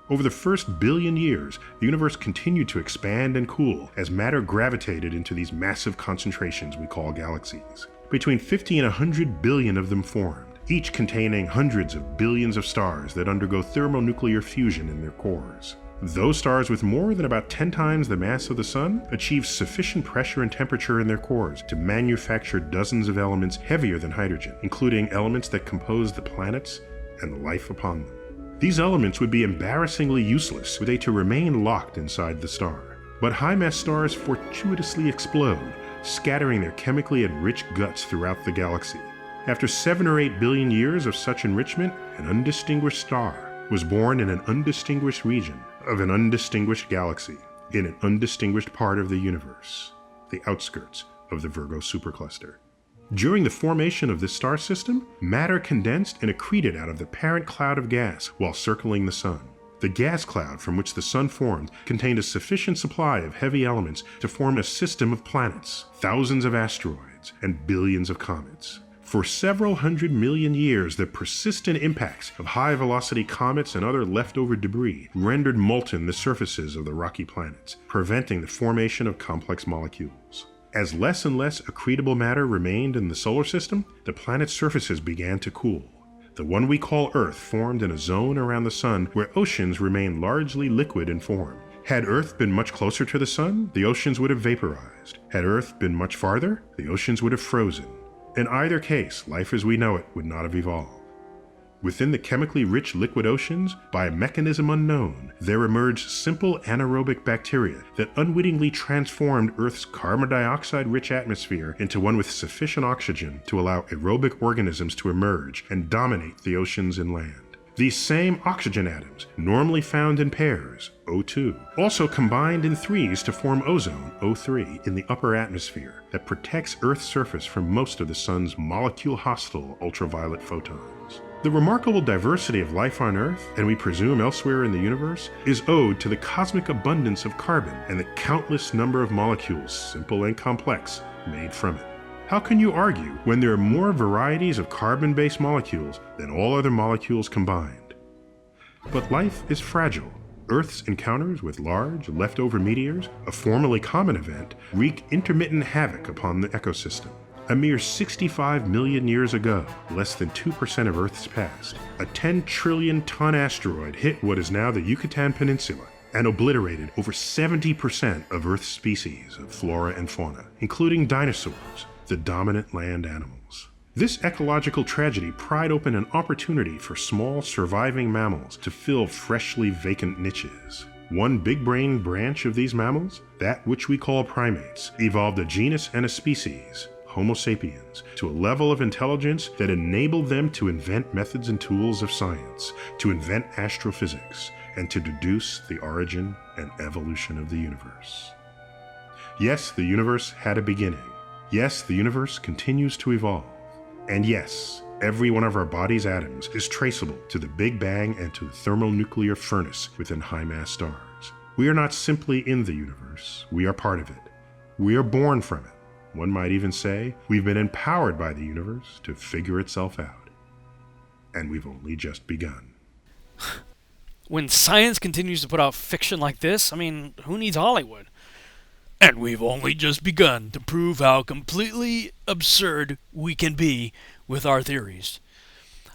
Over the first billion years, the universe continued to expand and cool as matter gravitated into these massive concentrations we call galaxies. Between 50 and 100 billion of them formed, each containing hundreds of billions of stars that undergo thermonuclear fusion in their cores. Those stars with more than about 10 times the mass of the Sun achieve sufficient pressure and temperature in their cores to manufacture dozens of elements heavier than hydrogen, including elements that compose the planets and the life upon them. These elements would be embarrassingly useless were they to remain locked inside the star. But high-mass stars fortuitously explode, scattering their chemically enriched guts throughout the galaxy. After 7 or 8 billion years of such enrichment, an undistinguished star was born in an undistinguished region of an undistinguished galaxy in an undistinguished part of the universe, the outskirts of the Virgo supercluster. During the formation of this star system, matter condensed and accreted out of the parent cloud of gas while circling the Sun. The gas cloud from which the Sun formed contained a sufficient supply of heavy elements to form a system of planets, thousands of asteroids, and billions of comets. For several 100 million years, the persistent impacts of high-velocity comets and other leftover debris rendered molten the surfaces of the rocky planets, preventing the formation of complex molecules. As less and less accretable matter remained in the solar system, the planet's surfaces began to cool. The one we call Earth formed in a zone around the Sun where oceans remain largely liquid in form. Had Earth been much closer to the Sun, the oceans would have vaporized. Had Earth been much farther, the oceans would have frozen. In either case, life as we know it would not have evolved. Within the chemically rich liquid oceans, by a mechanism unknown, there emerged simple anaerobic bacteria that unwittingly transformed Earth's carbon dioxide-rich atmosphere into one with sufficient oxygen to allow aerobic organisms to emerge and dominate the oceans and land. These same oxygen atoms, normally found in pairs, O2, also combined in threes to form ozone, O3, in the upper atmosphere that protects Earth's surface from most of the Sun's molecule-hostile ultraviolet photons. The remarkable diversity of life on Earth, and we presume elsewhere in the universe, is owed to the cosmic abundance of carbon and the countless number of molecules, simple and complex, made from it. How can you argue when there are more varieties of carbon-based molecules than all other molecules combined? But life is fragile. Earth's encounters with large, leftover meteors, a formerly common event, wreak intermittent havoc upon the ecosystem. A mere 65 million years ago, less than 2% of Earth's past, a 10 trillion ton asteroid hit what is now the Yucatan Peninsula and obliterated over 70% of Earth's species of flora and fauna, including dinosaurs, the dominant land animals. This ecological tragedy pried open an opportunity for small surviving mammals to fill freshly vacant niches. One big-brained branch of these mammals, that which we call primates, evolved a genus and a species, Homo sapiens, to a level of intelligence that enabled them to invent methods and tools of science, to invent astrophysics, and to deduce the origin and evolution of the universe. Yes, the universe had a beginning. Yes, the universe continues to evolve. And yes, every one of our body's atoms is traceable to the Big Bang and to the thermonuclear furnace within high-mass stars. We are not simply in the universe, we are part of it. We are born from it. One might even say we've been empowered by the universe to figure itself out. And we've only just begun. When science continues to put out fiction like this, I mean, who needs Hollywood? And we've only just begun to prove how completely absurd we can be with our theories.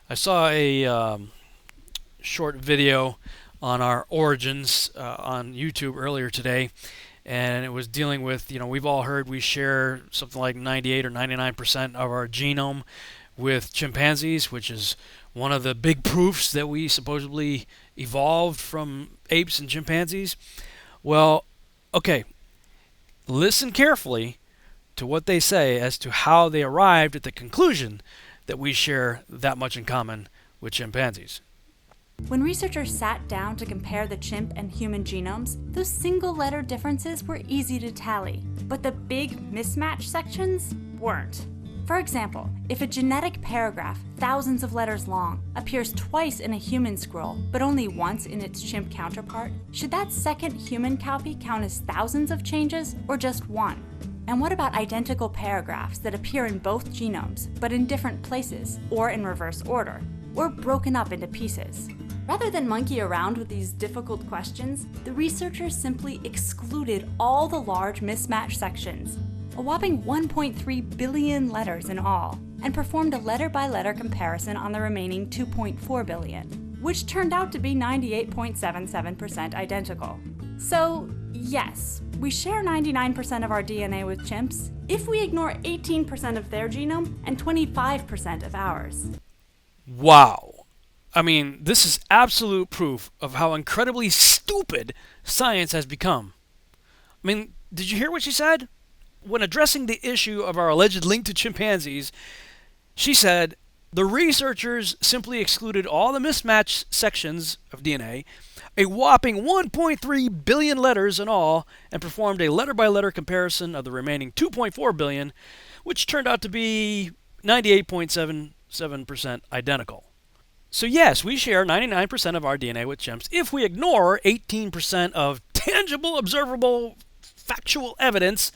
I saw a short video on our origins on YouTube earlier today, and it was dealing with, we've all heard we share something like 98 or 99% of our genome with chimpanzees, which is one of the big proofs that we supposedly evolved from apes and chimpanzees. Well, okay, listen carefully to what they say as to how they arrived at the conclusion that we share that much in common with chimpanzees. When researchers sat down to compare the chimp and human genomes, those single-letter differences were easy to tally, but the big mismatch sections weren't. For example, if a genetic paragraph, thousands of letters long, appears twice in a human scroll, but only once in its chimp counterpart, should that second human copy count as thousands of changes, or just one? And what about identical paragraphs that appear in both genomes, but in different places, or in reverse order, or broken up into pieces? Rather than monkey around with these difficult questions, the researchers simply excluded all the large mismatch sections, a whopping 1.3 billion letters in all, and performed a letter-by-letter comparison on the remaining 2.4 billion, which turned out to be 98.77% identical. So, yes, we share 99% of our DNA with chimps if we ignore 18% of their genome and 25% of ours. Wow. I mean, this is absolute proof of how incredibly stupid science has become. I mean, did you hear what she said? When addressing the issue of our alleged link to chimpanzees, she said, the researchers simply excluded all the mismatched sections of DNA, a whopping 1.3 billion letters in all, and performed a letter-by-letter comparison of the remaining 2.4 billion, which turned out to be 98.77% identical. So yes, we share 99% of our DNA with chimps if we ignore 18% of tangible, observable, factual evidence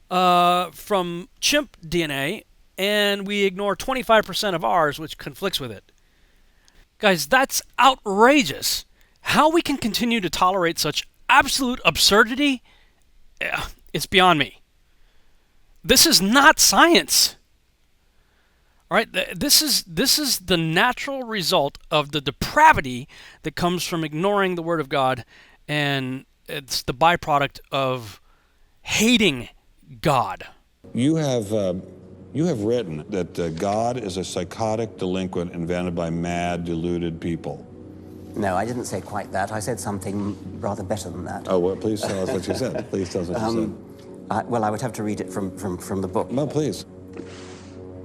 from chimp DNA, and we ignore 25% of ours, which conflicts with it. Guys, that's outrageous. How we can continue to tolerate such absolute absurdity, it's beyond me. This is not science. All right, this is the natural result of the depravity that comes from ignoring the Word of God, and it's the byproduct of hating God. You have written that God is a psychotic delinquent invented by mad, deluded people. No, I didn't say quite that. I said something rather better than that. Oh, well, please tell us what you said. Please tell us what you said. Well, I would have to read it from the book. No, please.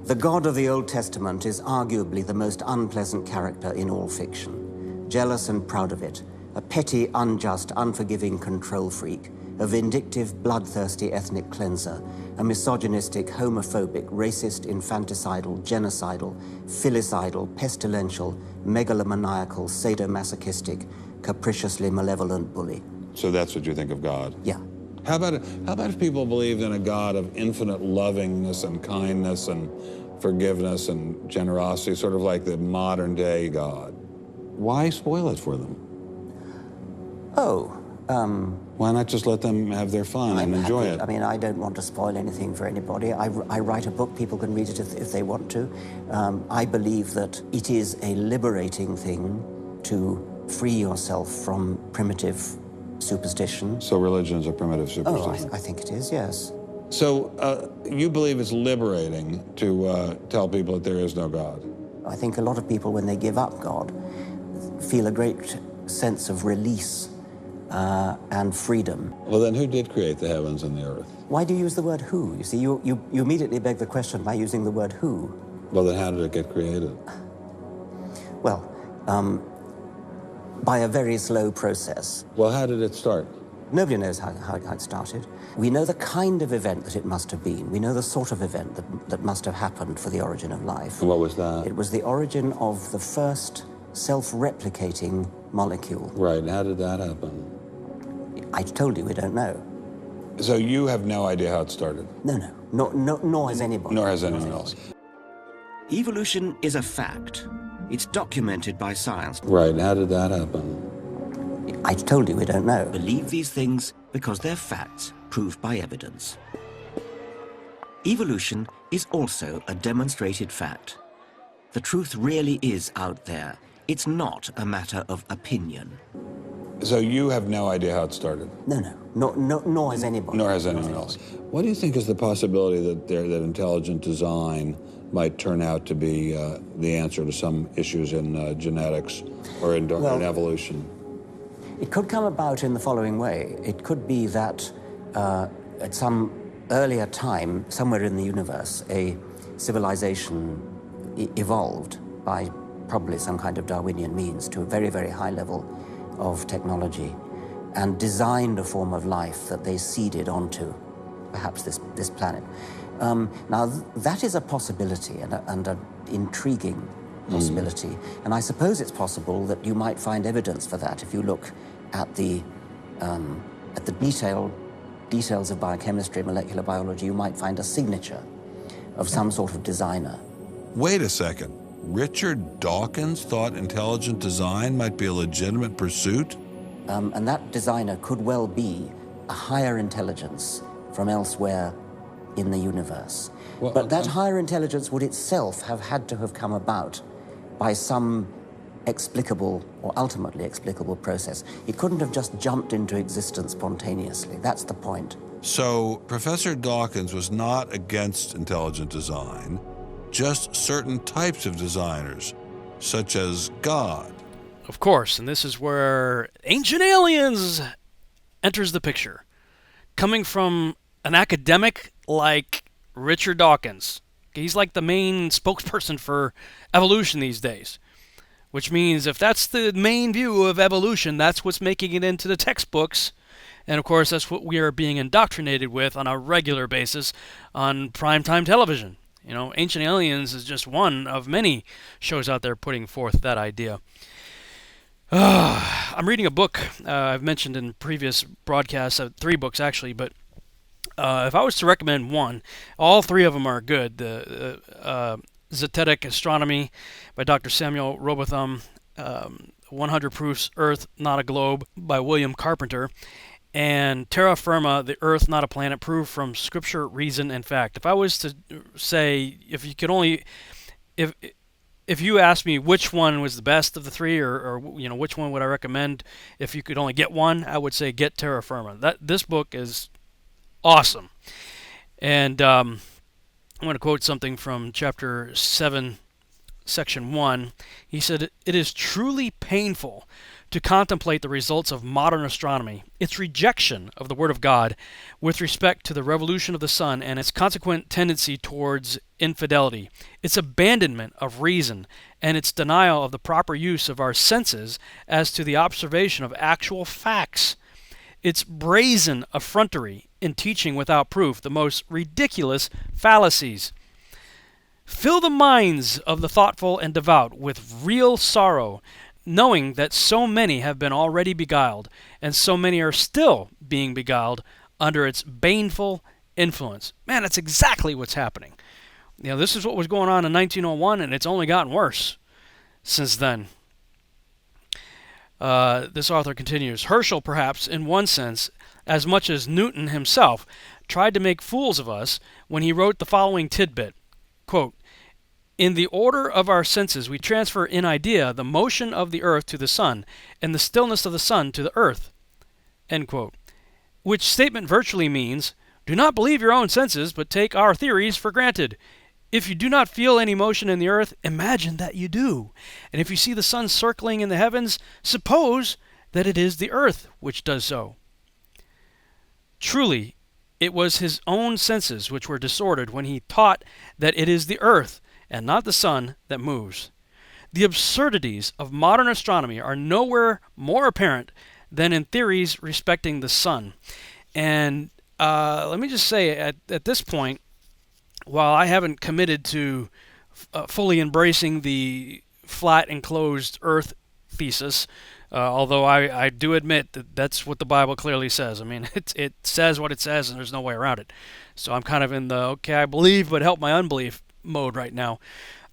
The God of the Old Testament is arguably the most unpleasant character in all fiction. Jealous and proud of it, a petty, unjust, unforgiving control freak, a vindictive, bloodthirsty ethnic cleanser, a misogynistic, homophobic, racist, infanticidal, genocidal, filicidal, pestilential, megalomaniacal, sadomasochistic, capriciously malevolent bully. So that's what you think of God? Yeah. How about if people believed in a God of infinite lovingness and kindness and forgiveness and generosity, sort of like the modern day God? Why spoil it for them? Why not just let them have their fun and enjoy it? I mean, I don't want to spoil anything for anybody. I write a book, people can read it if they want to. I believe that it is a liberating thing to free yourself from primitive superstition. So religion is a primitive superstition? Oh, I think it is, yes. So you believe it's liberating to tell people that there is no God? I think a lot of people, when they give up God, feel a great sense of release and freedom. Well, then who did create the heavens and the earth? Why do you use the word who? You see, you immediately beg the question by using the word who. Well, then how did it get created? Well, by a very slow process. Well, how did it start? Nobody knows how it started. We know the kind of event that it must have been. We know the sort of event that must have happened for the origin of life. And what was that? It was the origin of the first self-replicating molecule. Right, and how did that happen? I told you we don't know. So you have no idea how it started? No. Nor has anybody. Nor has anyone else. Evolution is a fact. It's documented by science. Right, and how did that happen? I told you we don't know. Believe these things because they're facts proved by evidence. Evolution is also a demonstrated fact. The truth really is out there. It's not a matter of opinion. So you have no idea how it started? No, nor has anybody. Nor has anyone else. What do you think is the possibility that intelligent design might turn out to be the answer to some issues in genetics or in evolution? It could come about in the following way. It could be that at some earlier time, somewhere in the universe, a civilization evolved by probably some kind of Darwinian means, to a very, very high level of technology and designed a form of life that they seeded onto perhaps this planet. Now, that is a possibility and an intriguing possibility. And I suppose it's possible that you might find evidence for that if you look at the details of biochemistry, molecular biology. You might find a signature of some sort of designer. Wait a second. Richard Dawkins thought intelligent design might be a legitimate pursuit? And that designer could well be a higher intelligence from elsewhere in the universe. Well, but that higher intelligence would itself have had to have come about by some explicable or ultimately explicable process. It couldn't have just jumped into existence spontaneously. That's the point. So Professor Dawkins was not against intelligent design, just certain types of designers, such as God. Of course, and this is where Ancient Aliens enters the picture. Coming from an academic like Richard Dawkins. He's like the main spokesperson for evolution these days. Which means if that's the main view of evolution, that's what's making it into the textbooks. And of course, that's what we are being indoctrinated with on a regular basis on primetime television. You know, Ancient Aliens is just one of many shows out there putting forth that idea. I'm reading a book I've mentioned in previous broadcasts, 3 books actually, but if I was to recommend one, all 3 of them are good. The Zetetic Astronomy by Dr. Samuel Robotham, 100 Proofs Earth Not a Globe by William Carpenter, and Terra Firma, The Earth Not a Planet, Proved from Scripture, Reason, and Fact. If I was to say, if you asked me which one was the best of the 3, or you know, which one would I recommend if you could only get one, I would say get Terra Firma. This book is awesome. And I'm going to quote something from chapter 7, section 1. He said, "It is truly painful to contemplate the results of modern astronomy, its rejection of the Word of God with respect to the revolution of the sun and its consequent tendency towards infidelity, its abandonment of reason, and its denial of the proper use of our senses as to the observation of actual facts, its brazen effrontery in teaching without proof the most ridiculous fallacies. Fill the minds of the thoughtful and devout with real sorrow, knowing that so many have been already beguiled, and so many are still being beguiled under its baneful influence." Man, that's exactly what's happening. You know, this is what was going on in 1901, and it's only gotten worse since then. This author continues, "Herschel, perhaps, in one sense, as much as Newton himself, tried to make fools of us when he wrote the following tidbit, quote, 'In the order of our senses we transfer in idea the motion of the earth to the sun, and the stillness of the sun to the earth,' end quote. Which statement virtually means, do not believe your own senses, but take our theories for granted. If you do not feel any motion in the earth, imagine that you do. And if you see the sun circling in the heavens, suppose that it is the earth which does so." Truly, it was his own senses which were disordered when he taught that it is the earth and not the sun that moves. The absurdities of modern astronomy are nowhere more apparent than in theories respecting the sun. And let me just say, at this point, while I haven't committed to fully embracing the flat enclosed earth thesis, although I do admit that that's what the Bible clearly says. I mean, it says what it says, and there's no way around it. So I'm kind of in the, okay, I believe, but help my unbelief mode right now.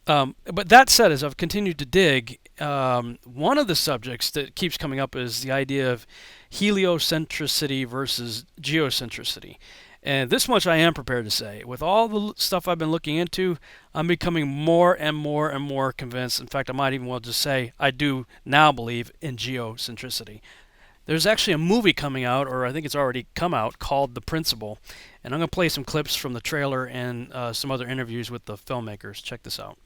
But that said, as I've continued to dig, one of the subjects that keeps coming up is the idea of heliocentricity versus geocentricity. And this much I am prepared to say. With all the stuff I've been looking into, I'm becoming more and more and more convinced. In fact, I might even well just say I do now believe in geocentricity. There's actually a movie coming out, or I think it's already come out, called The Principle. And I'm going to play some clips from the trailer and some other interviews with the filmmakers. Check this out.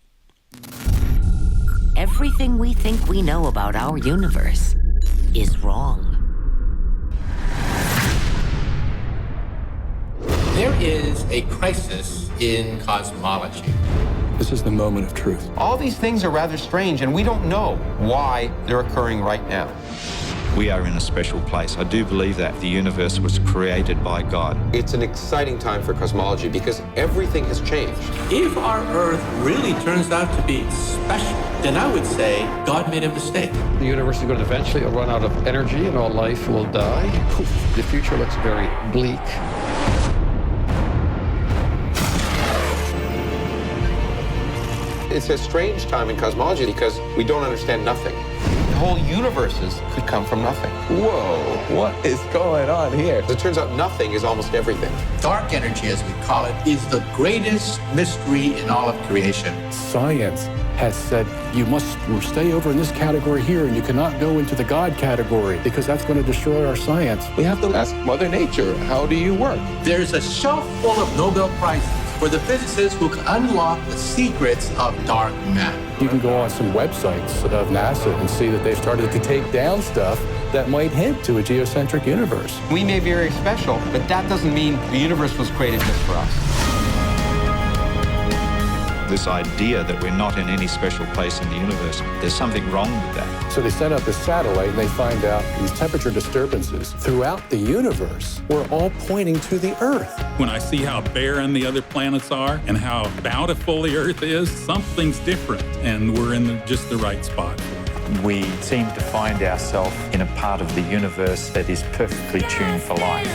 Everything we think we know about our universe is wrong. There is a crisis in cosmology. This is the moment of truth. All these things are rather strange, and we don't know why they're occurring right now. We are in a special place. I do believe that the universe was created by God. It's an exciting time for cosmology because everything has changed. If our Earth really turns out to be special, then I would say God made a mistake. The universe is going to eventually run out of energy and all life will die. The future looks very bleak. It's a strange time in cosmology because we don't understand nothing. Whole universes could come from nothing. Whoa, what is going on here? As it turns out, nothing is almost everything. Dark energy, as we call it, is the greatest mystery in all of creation. Science has said you must stay over in this category here and you cannot go into the God category because that's going to destroy our science. We have to ask Mother Nature, how do you work? There's a shelf full of Nobel Prizes for the physicists who can unlock the secrets of dark matter. You can go on some websites of NASA and see that they've started to take down stuff that might hint to a geocentric universe. We may be very special, but that doesn't mean the universe was created just for us. This idea that we're not in any special place in the universe, there's something wrong with that. So they sent up a satellite and they find out these temperature disturbances throughout the universe were all pointing to the Earth. When I see how barren the other planets are and how bountiful the Earth is, something's different, and we're in just the right spot. We seem to find ourselves in a part of the universe that is perfectly tuned for life.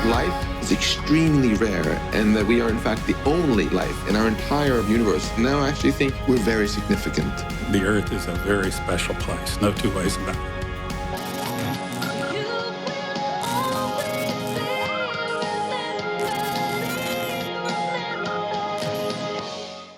Life is extremely rare, and that we are in fact the only life in our entire universe. Now I actually think we're very significant. The Earth is a very special place, no two ways about it.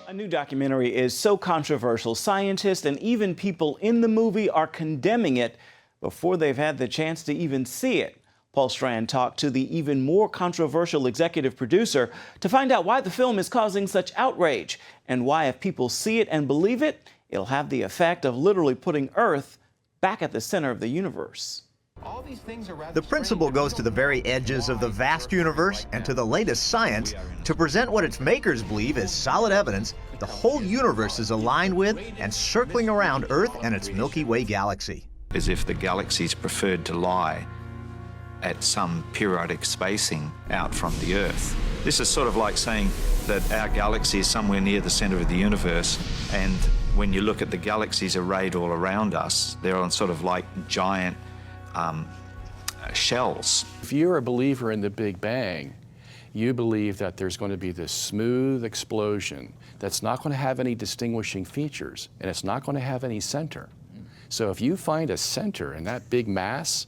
A new documentary is so controversial, scientists and even people in the movie are condemning it before they've had the chance to even see it. Paul Strand talked to the even more controversial executive producer to find out why the film is causing such outrage and why, if people see it and believe it, it'll have the effect of literally putting Earth back at the center of the universe. The principle goes to the very edges of the vast universe and to the latest science to present what its makers believe is solid evidence the whole universe is aligned with and circling around Earth and its Milky Way galaxy. As if the galaxies preferred to lie at some periodic spacing out from the Earth. This is sort of like saying that our galaxy is somewhere near the center of the universe, and when you look at the galaxies arrayed all around us, they're on sort of like giant shells. If you're a believer in the Big Bang, you believe that there's going to be this smooth explosion that's not going to have any distinguishing features, and it's not going to have any center. So if you find a center in that big mass,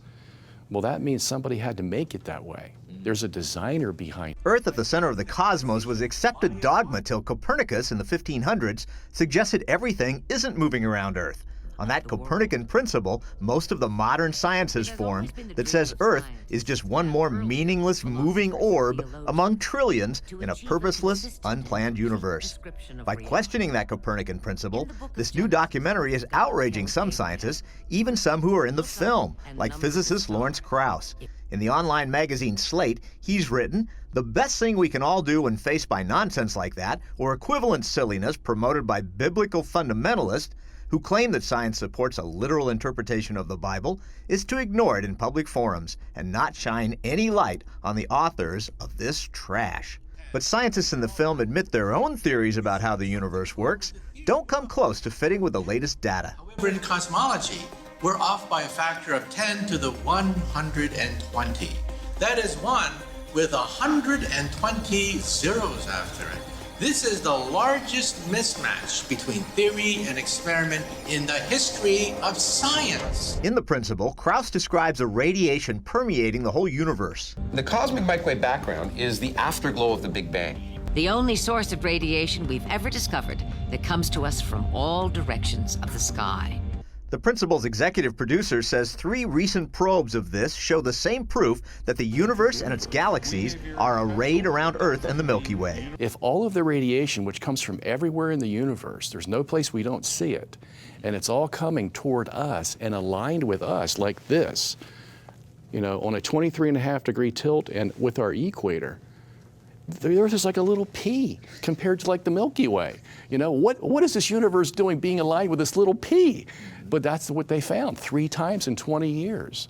well, that means somebody had to make it that way. There's a designer behind it. Earth at the center of the cosmos was accepted dogma till Copernicus in the 1500s suggested everything isn't moving around Earth. On that Copernican principle, most of the modern science has formed that says Earth is just one more meaningless moving orb among trillions in a purposeless, unplanned universe. By questioning that Copernican principle, this new documentary is outraging some scientists, even some who are in the film, like physicist Lawrence Krauss. In the online magazine Slate, he's written, "The best thing we can all do when faced by nonsense like that, or equivalent silliness promoted by biblical fundamentalists, who claim that science supports a literal interpretation of the Bible, is to ignore it in public forums and not shine any light on the authors of this trash." But scientists in the film admit their own theories about how the universe works don't come close to fitting with the latest data. However, in cosmology, we're off by a factor of 10 to the 120. That is 1 with 120 zeros after it. This is the largest mismatch between theory and experiment in the history of science. In the principle, Krauss describes a radiation permeating the whole universe. The cosmic microwave background is the afterglow of the Big Bang. The only source of radiation we've ever discovered that comes to us from all directions of the sky. The principal's executive producer says 3 recent probes of this show the same proof that the universe and its galaxies are arrayed around Earth and the Milky Way. If all of the radiation, which comes from everywhere in the universe, there's no place we don't see it, and it's all coming toward us and aligned with us like this, on a 23.5 degree tilt and with our equator, the Earth is like a little pea compared to like the Milky Way. You know, what is this universe doing being aligned with this little pea? But that's what they found 3 times in 20 years.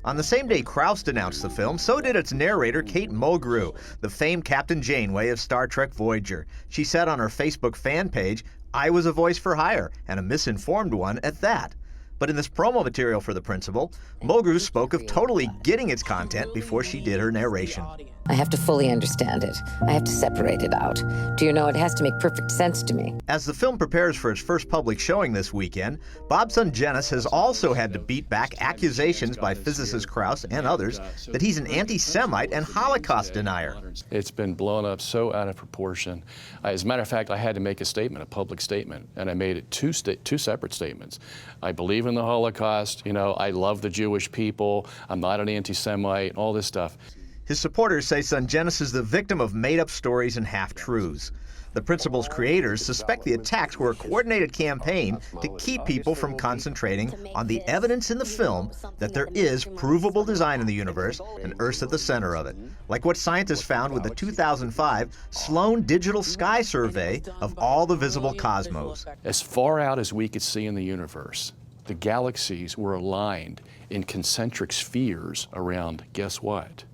On the same day Kraust announced the film, so did its narrator, Kate Mulgrew, the famed Captain Janeway of Star Trek Voyager. She said on her Facebook fan page, "I was a voice for hire, and a misinformed one at that." But in this promo material for the principal, Mulgrew spoke of totally getting its content before she did her narration. I have to fully understand it. I have to separate it out. Do you know, it has to make perfect sense to me. As the film prepares for its first public showing this weekend, Bob's son Genis has also had to beat back accusations by physicist Kraust and others that he's an anti-Semite and Holocaust denier. It's been blown up so out of proportion. As a matter of fact, I had to make a statement, a public statement, and I made it two separate statements. I believe in the Holocaust, you know, I love the Jewish people, I'm not an anti-Semite, all this stuff. His supporters say son Genis is the victim of made-up stories and half-truths. The principal's creators suspect the attacks were a coordinated campaign to keep people from concentrating on the evidence in the film that there is provable design in the universe and Earth's at the center of it, like what scientists found with the 2005 Sloan Digital Sky Survey of all the visible cosmos. As far out as we could see in the universe, the galaxies were aligned in concentric spheres around, guess what?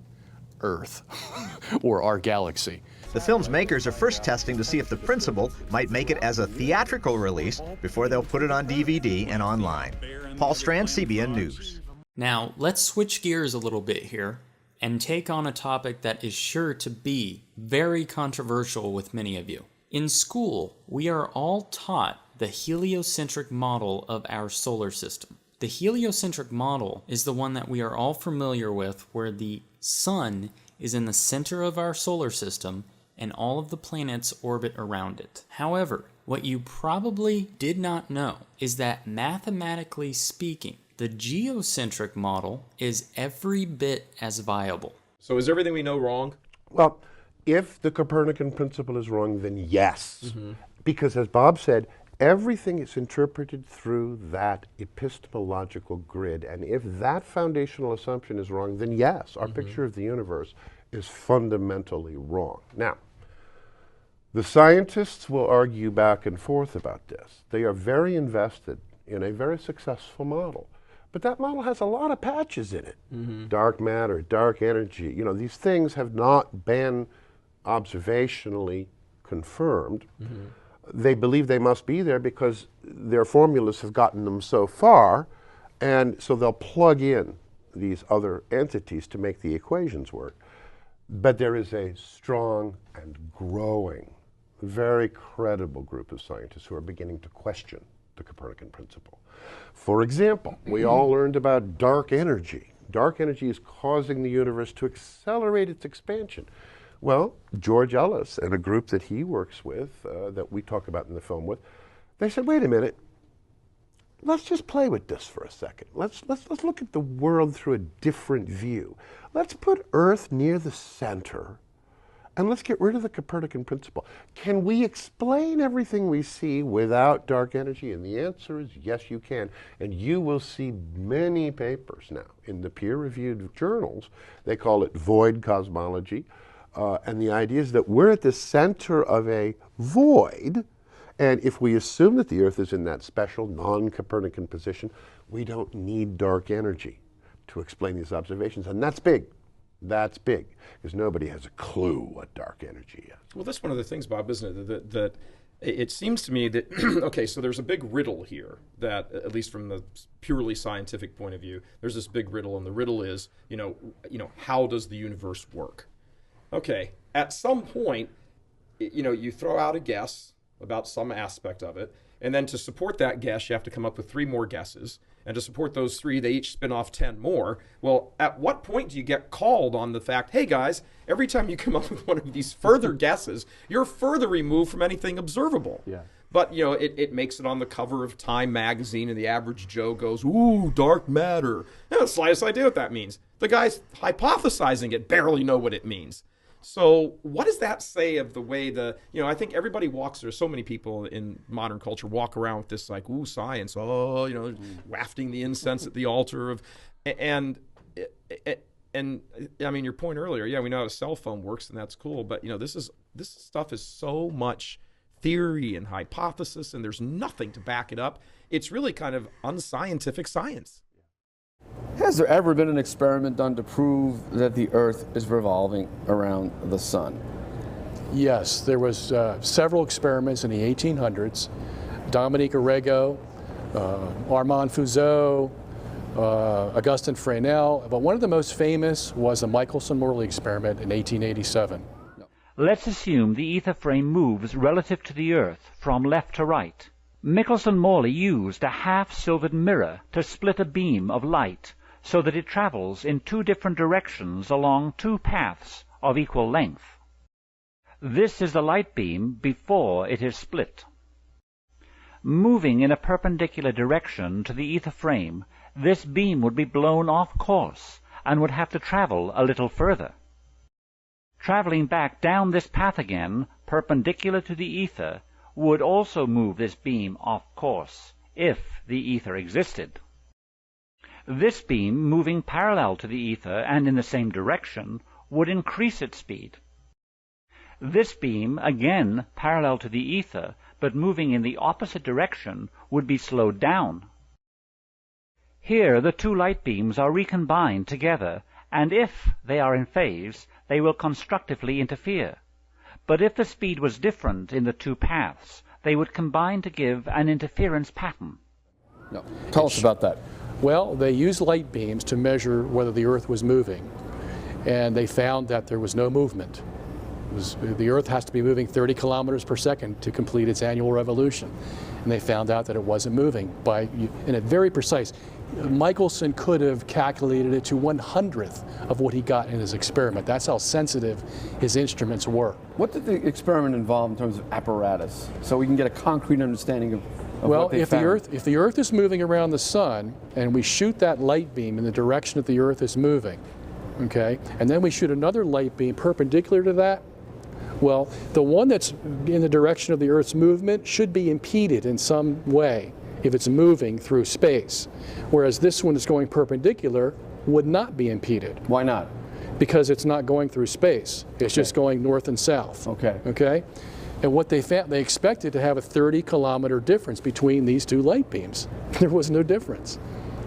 Earth, or our galaxy. The film's makers are first testing to see if the principal might make it as a theatrical release before they'll put it on DVD and online. Paul Strand, CBN News. Now, let's switch gears a little bit here and take on a topic that is sure to be very controversial with many of you. In school, we are all taught the heliocentric model of our solar system. The heliocentric model is the one that we are all familiar with, where the sun is in the center of our solar system and all of the planets orbit around it. However, what you probably did not know is that mathematically speaking, the geocentric model is every bit as viable. So is everything we know wrong? Well, if the Copernican principle is wrong, then yes. Because as Bob said, everything is interpreted through that epistemological grid. And if that foundational assumption is wrong, then yes, our picture of the universe is fundamentally wrong. Now, the scientists will argue back and forth about this. They are very invested in a very successful model. But that model has a lot of patches in it. Dark matter, dark energy, you know, these things have not been observationally confirmed. They believe they must be there because their formulas have gotten them so far, and so they'll plug in these other entities to make the equations work. But there is a strong and growing, very credible group of scientists who are beginning to question the Copernican principle. For example, we all learned about dark energy. Dark energy is causing the universe to accelerate its expansion. Well, George Ellis and a group that he works with, that we talk about in the film with, they said, wait a minute, let's just play with this for a second. Let's look at the world through a different view. Let's put Earth near the center, and let's get rid of the Copernican principle. Can we explain everything we see without dark energy? And the answer is yes, you can. And you will see many papers now in the peer-reviewed journals. They call it void cosmology. And the idea is that we're at the center of a void, and if we assume that the Earth is in that special non-Copernican position, we don't need dark energy to explain these observations, and that's big. That's big, because nobody has a clue what dark energy is. Well, that's one of the things, Bob, isn't it? That it seems to me that, okay, so there's a big riddle here that, at least from the purely scientific point of view, there's this big riddle, and the riddle is, you know, how does the universe work? Okay, at some point, you know, you throw out a guess about some aspect of it, and then to support that guess, you have to come up with 3 more guesses, and to support those 3, they each spin off 10 more. Well, at what point do you get called on the fact, hey guys, every time you come up with one of these further guesses, you're further removed from anything observable. Yeah. But, you know, it makes it on the cover of Time magazine, and the average Joe goes, ooh, dark matter. I have the slightest idea what that means. The guys hypothesizing it barely know what it means. So what does that say of the way I think everybody there's so many people in modern culture walk around with this like, ooh, science, wafting the incense at the altar of, and And I mean, your point earlier, yeah, we know how a cell phone works, and that's cool. But this stuff is so much theory and hypothesis, and there's nothing to back it up. It's really kind of unscientific science. Has there ever been an experiment done to prove that the Earth is revolving around the sun? Yes, there was several experiments in the 1800s. Dominique Arago, Armand Fuseau, Augustin Fresnel, but one of the most famous was the Michelson-Morley experiment in 1887. Let's assume the ether frame moves relative to the Earth from left to right. Michelson-Morley used a half-silvered mirror to split a beam of light so that it travels in two different directions along two paths of equal length. This is the light beam before it is split. Moving in a perpendicular direction to the ether frame, this beam would be blown off course and would have to travel a little further. Traveling back down this path again, perpendicular to the ether, would also move this beam off course, if the ether existed. This beam, moving parallel to the ether and in the same direction, would increase its speed. This beam, again parallel to the ether, but moving in the opposite direction, would be slowed down. Here the two light beams are recombined together, and if they are in phase, they will constructively interfere. But if the speed was different in the two paths, they would combine to give an interference pattern. No. Tell us about that. Well, they used light beams to measure whether the Earth was moving, and they found that there was no movement. The Earth has to be moving 30 kilometers per second to complete its annual revolution, and they found out that it wasn't moving in a very precise. Michelson could have calculated it to 1/100th of what he got in his experiment. That's how sensitive his instruments were. What did the experiment involve in terms of apparatus, so we can get a concrete understanding of what they found? If the Earth is moving around the sun, and we shoot that light beam in the direction that the Earth is moving, okay, and then we shoot another light beam perpendicular to that, well, the one that's in the direction of the Earth's movement should be impeded in some way if it's moving through space, whereas this one is going perpendicular would not be impeded. Why not? Because it's not going through space. It's just going north and south. Okay. Okay? And what they found, they expected to have a 30-kilometer difference between these two light beams. There was no difference.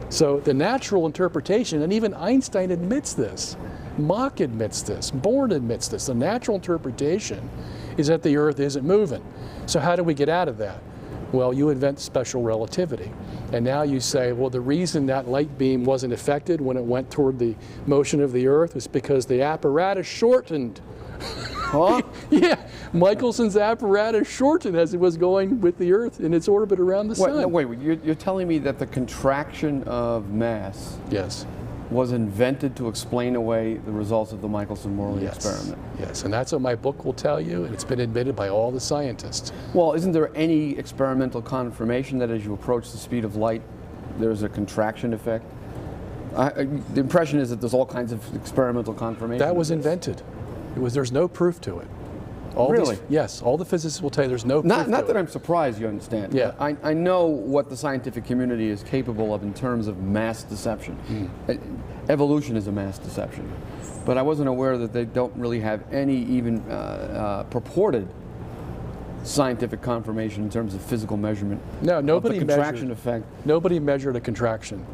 So the natural interpretation, and even Einstein admits this, Mach admits this, Born admits this, the natural interpretation is that the Earth isn't moving. So how do we get out of that? Well, you invent special relativity. And now you say, well, the reason that light beam wasn't affected when it went toward the motion of the Earth is because the apparatus shortened. Huh? Yeah, Michelson's apparatus shortened as it was going with the Earth in its orbit around the sun. Wait, you're telling me that the contraction of mass was invented to explain away the results of the Michelson-Morley experiment? Yes, and that's what my book will tell you, and it's been admitted by all the scientists. Well, isn't there any experimental confirmation that as you approach the speed of light, there's a contraction effect? The impression is that there's all kinds of experimental confirmation. That was invented. There's no proof to it. Really? Yes, all the physicists will tell you there's no proof to it. Not that I'm surprised, you understand. Yeah. I know what the scientific community is capable of in terms of mass deception. Evolution is a mass deception. But I wasn't aware that they don't really have any even purported scientific confirmation in terms of physical measurement. No, nobody of the contraction effect. Nobody measured a contraction.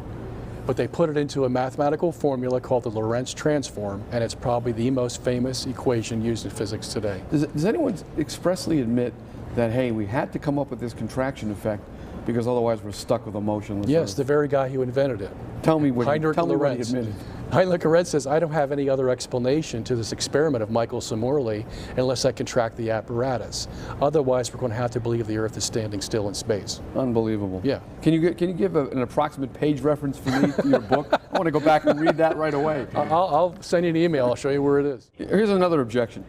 But they put it into a mathematical formula called the Lorentz transform, and it's probably the most famous equation used in physics today. Does anyone expressly admit that, hey, we had to come up with this contraction effect because otherwise we're stuck with a motionless Yes, Earth? the very guy who invented it. Tell me what he Lorentz. admitted. Heinrich Lorentz says, I don't have any other explanation to this experiment of Michelson-Morley unless I contract the apparatus. Otherwise, we're going to have to believe the Earth is standing still in space. Unbelievable. Yeah. Can you give an approximate page reference for me to your book? I want to go back and read that right away. I'll send you an email. I'll show you where it is. Here's another objection.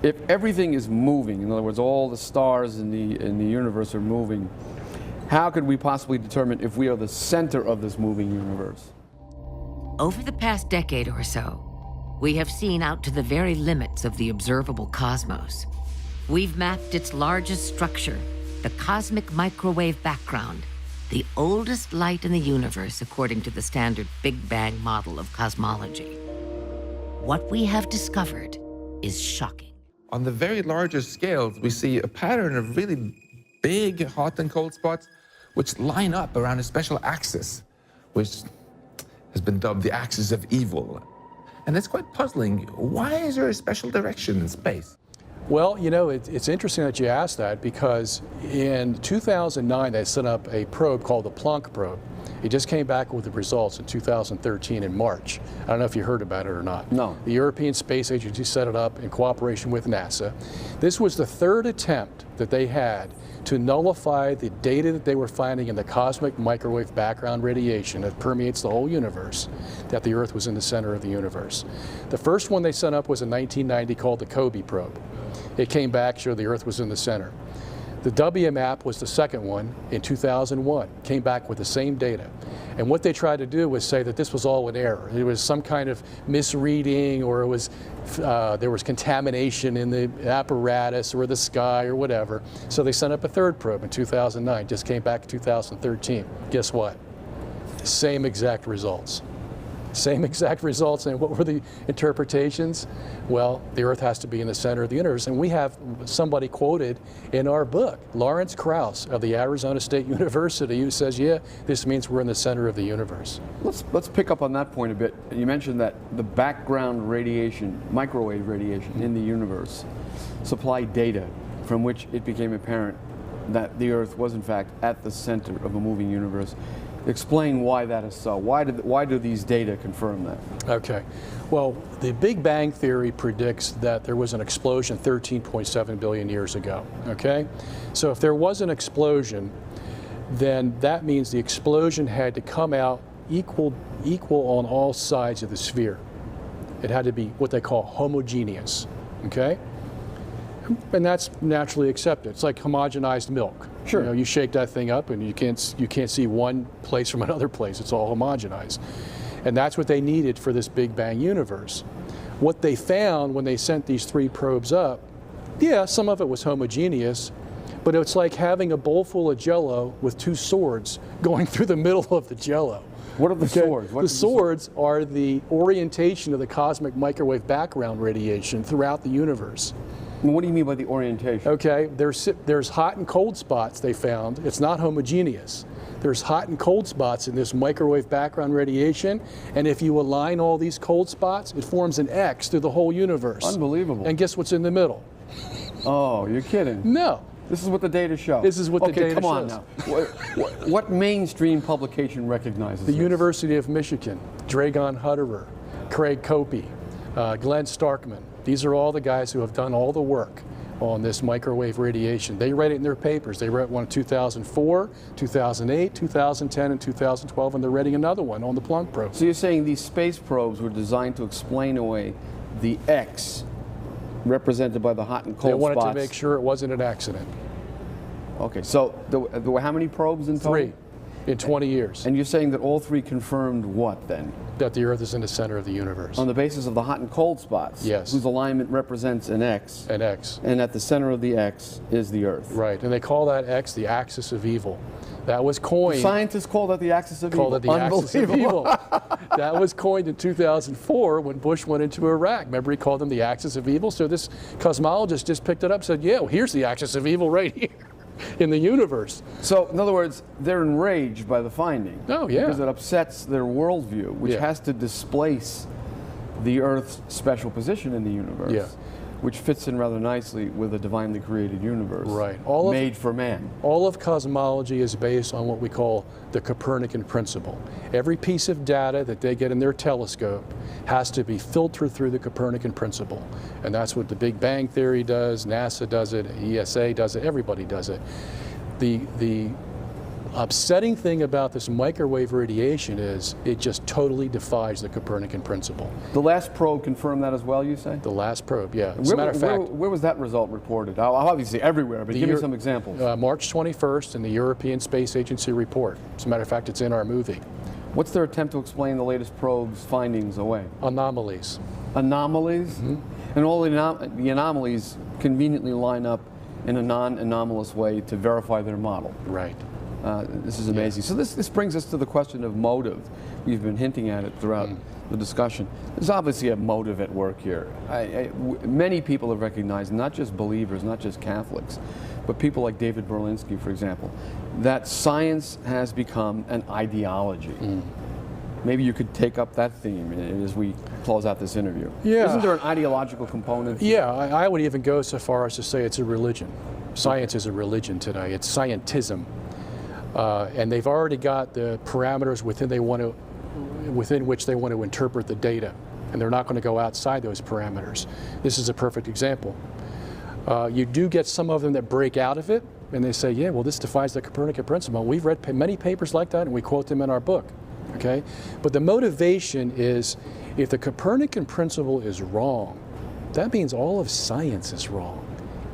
If everything is moving, in other words, all the stars in the universe are moving, how could we possibly determine if we are the center of this moving universe? Over the past decade or so, we have seen out to the very limits of the observable cosmos. We've mapped its largest structure, the cosmic microwave background, the oldest light in the universe according to the standard Big Bang model of cosmology. what we have discovered is shocking. On the very largest scales, we see a pattern of really big hot and cold spots which line up around a special axis, which has been dubbed the axis of evil. And it's quite puzzling. Why is there a special direction in space? Well, you know, it's interesting that you asked that, because in 2009 they set up a probe called the Planck probe. It just came back with the results in 2013 in March. I don't know if you heard about it or not. No. The European Space Agency set it up in cooperation with NASA. This was the third attempt that they had to nullify the data that they were finding in the cosmic microwave background radiation that permeates the whole universe, that the Earth was in the center of the universe. The first one they sent up was in 1990 called the COBE probe. It came back, showed the Earth was in the center. The WMAP was the second one in 2001, came back with the same data. And what they tried to do was say that this was all an error. It was some kind of misreading, or it was, there was contamination in the apparatus or the sky or whatever. So they sent up a third probe in 2009, just came back in 2013. Guess what? Same exact results. Same exact results. And what were the interpretations? Well, the Earth has to be in the center of the universe. And we have somebody quoted in our book, Lawrence Krauss of the Arizona State University, who says, yeah, this means we're in the center of the universe. Let's pick up on that point a bit. You mentioned that the background radiation, microwave radiation in the universe, supplied data from which it became apparent that the Earth was in fact at the center of a moving universe. Explain why that is so. Why do these data confirm that? Okay. Well, the Big Bang Theory predicts that there was an explosion 13.7 billion years ago. Okay? So if there was an explosion, then that means the explosion had to come out equal on all sides of the sphere. It had to be what they call homogeneous. Okay? And that's naturally accepted. It's like homogenized milk. Sure. You know, you shake that thing up and you can't see one place from another place. It's all homogenized. And that's what they needed for this Big Bang universe. What they found when they sent these three probes up, yeah, some of it was homogeneous, but it's like having a bowl full of Jell-O with two swords going through the middle of the Jell-O. What are the swords? The swords are the orientation of the cosmic microwave background radiation throughout the universe. What do you mean by the orientation? Okay, there's hot and cold spots they found. It's not homogeneous. There's hot and cold spots in this microwave background radiation, and if you align all these cold spots, it forms an X through the whole universe. Unbelievable. And guess what's in the middle? Oh, you're kidding. No. This is what the data shows. This is what the data shows. Okay, come on now. What mainstream publication recognizes The this? University of Michigan, Dragon Hutterer, Craig Copey, Glenn Starkman. These are all the guys who have done all the work on this microwave radiation. They write it in their papers. They wrote one in 2004, 2008, 2010, and 2012, and they're writing another one on the Planck probe. So you're saying these space probes were designed to explain away the X represented by the hot and cold spots? They wanted to make sure it wasn't an accident. Okay, so there were how many probes in total? 3 in 20 years. And you're saying that all 3 confirmed what then? That the Earth is in the center of the universe. On the basis of the hot and cold spots? Yes. Whose alignment represents an X. An X. And at the center of the X is the Earth. Right, and they call that X the axis of evil. That was coined. Scientists call that the axis of evil. Called it the axis of evil. That was coined in 2004 when Bush went into Iraq. Remember, he called them the axis of evil? So this cosmologist just picked it up and said, yeah, well, here's the axis of evil right here in the universe. So, in other words, they're enraged by the finding. Oh, yeah. Because it upsets their worldview, which has to displace the Earth's special position in the universe. Yeah. Which fits in rather nicely with a divinely created universe. Right. Made for man. All of cosmology is based on what we call the Copernican principle. Every piece of data that they get in their telescope has to be filtered through the Copernican principle. And that's what the Big Bang Theory does, NASA does it, ESA does it, everybody does it. The upsetting thing about this microwave radiation is it just totally defies the Copernican principle. The last probe confirmed that as well, you say? The last probe, yeah. As a matter of fact, where was that result reported? Obviously everywhere, but give me some examples. March 21st in the European Space Agency report. As a matter of fact, it's in our movie. What's their attempt to explain the latest probe's findings away? Anomalies. Anomalies? Mm-hmm. And all the anomalies conveniently line up in a non-anomalous way to verify their model. Right. This is amazing. So this brings us to the question of motive. We've been hinting at it throughout the discussion. There's obviously a motive at work here. Many people have recognized, not just believers, not just Catholics, but people like David Berlinski, for example, that science has become an ideology. Maybe you could take up that theme as we close out this interview. Yeah. Isn't there an ideological component? Yeah, I would even go so far as to say it's a religion. Science is a religion today. It's scientism. And they've already got the parameters within which they want to interpret the data. And they're not going to go outside those parameters. This is a perfect example. You do get some of them that break out of it, and they say, yeah, well, this defies the Copernican principle. We've read many papers like that, and we quote them in our book. Okay? But the motivation is, if the Copernican principle is wrong, that means all of science is wrong.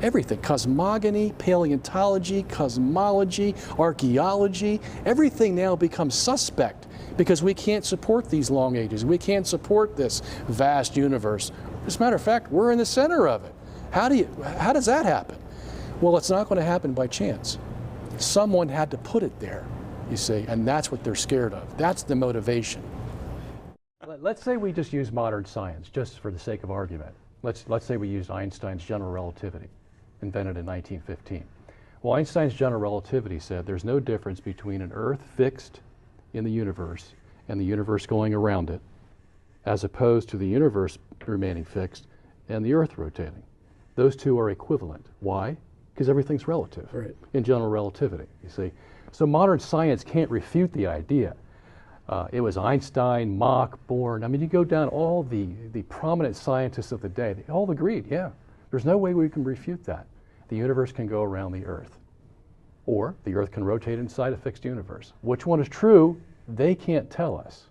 Everything, cosmogony, paleontology, cosmology, archaeology, everything now becomes suspect because we can't support these long ages. We can't support this vast universe. As a matter of fact, we're in the center of it. How does that happen? Well, it's not going to happen by chance. Someone had to put it there, you see, and that's what they're scared of. That's the motivation. Let's say we just use modern science, just for the sake of argument. Let's say we use Einstein's general relativity, invented in 1915. Well, Einstein's general relativity said there's no difference between an Earth fixed in the universe and the universe going around it, as opposed to the universe remaining fixed and the Earth rotating. Those two are equivalent. Why? Because everything's relative in general relativity, you see. So modern science can't refute the idea. It was Einstein, Mach, Born. I mean, you go down all the prominent scientists of the day, they all agreed, yeah, there's no way we can refute that. The universe can go around the Earth. Or the Earth can rotate inside a fixed universe. Which one is true, they can't tell us.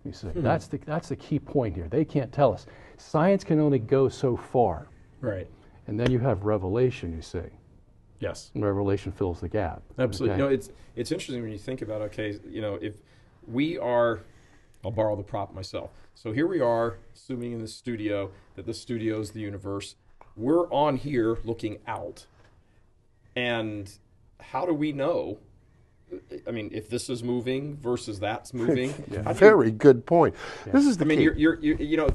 You see, that's the key point here. They can't tell us. Science can only go so far. Right. And then you have revelation, you see. Yes. And revelation fills the gap. Absolutely. Okay? It's interesting when you think about, okay, if we are, I'll borrow the prop myself. So here we are, assuming in the studio that the studio is the universe. We're on here looking out. And how do we know? I mean, if this is moving versus that's moving. Very good point. Yeah. This is the key.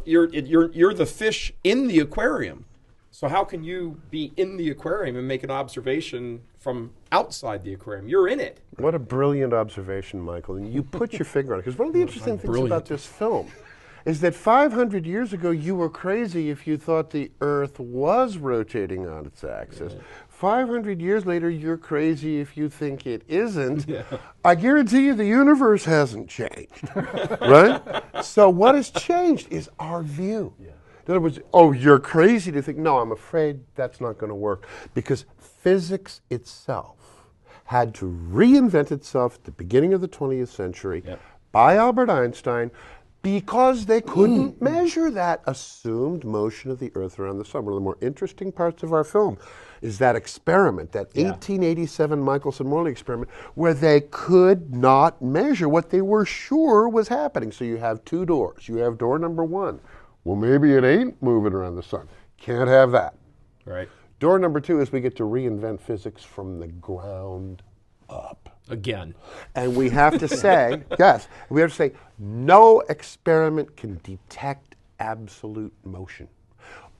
You're the fish in the aquarium. So how can you be in the aquarium and make an observation from outside the aquarium? You're in it. What a brilliant observation, Michael. And you put your finger on it. Because one of the interesting things about this film is that 500 years ago, you were crazy if you thought the Earth was rotating on its axis. 500 years later, you're crazy if you think it isn't. Yeah. I guarantee you the universe hasn't changed, right? So what has changed is our view. Yeah. In other words, oh, you're crazy to think, no, I'm afraid that's not going to work. Because physics itself had to reinvent itself at the beginning of the 20th century by Albert Einstein, because they couldn't measure that assumed motion of the Earth around the sun. One of the more interesting parts of our film is that experiment, that 1887 Michelson-Morley experiment, where they could not measure what they were sure was happening. So you have two doors. You have door number one. Well, maybe it ain't moving around the sun. Can't have that. Right. Door number two is we get to reinvent physics from the ground up. Again. And we have to say, yes, we have to say, no experiment can detect absolute motion.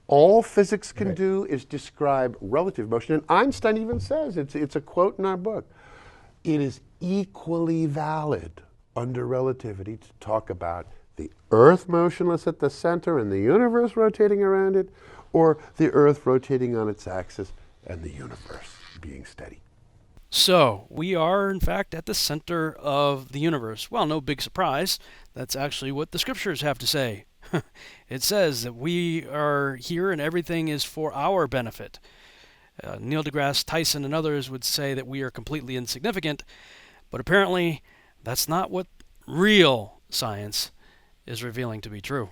All physics can do is describe relative motion. And Einstein even says, it's a quote in our book, it is equally valid under relativity to talk about the Earth motionless at the center and the universe rotating around it, or the Earth rotating on its axis and the universe being steady. So, we are, in fact, at the center of the universe. Well, no big surprise. That's actually what the scriptures have to say. It says that we are here and everything is for our benefit. Neil deGrasse Tyson and others would say that we are completely insignificant, but apparently that's not what real science is revealing to be true.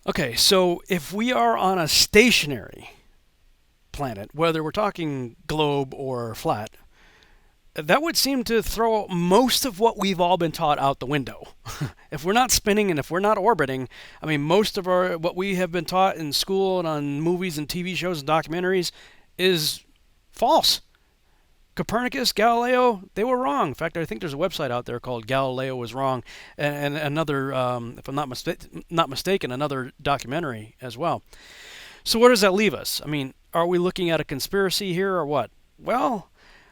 Okay, so if we are on a stationary planet, whether we're talking globe or flat, that would seem to throw most of what we've all been taught out the window. If we're not spinning and if we're not orbiting, I mean, most of what we have been taught in school and on movies and TV shows and documentaries is false. Copernicus, Galileo, they were wrong. In fact, I think there's a website out there called Galileo Was Wrong, and another, if I'm not mistaken, another documentary as well. So where does that leave us? I mean, are we looking at a conspiracy here or what? Well,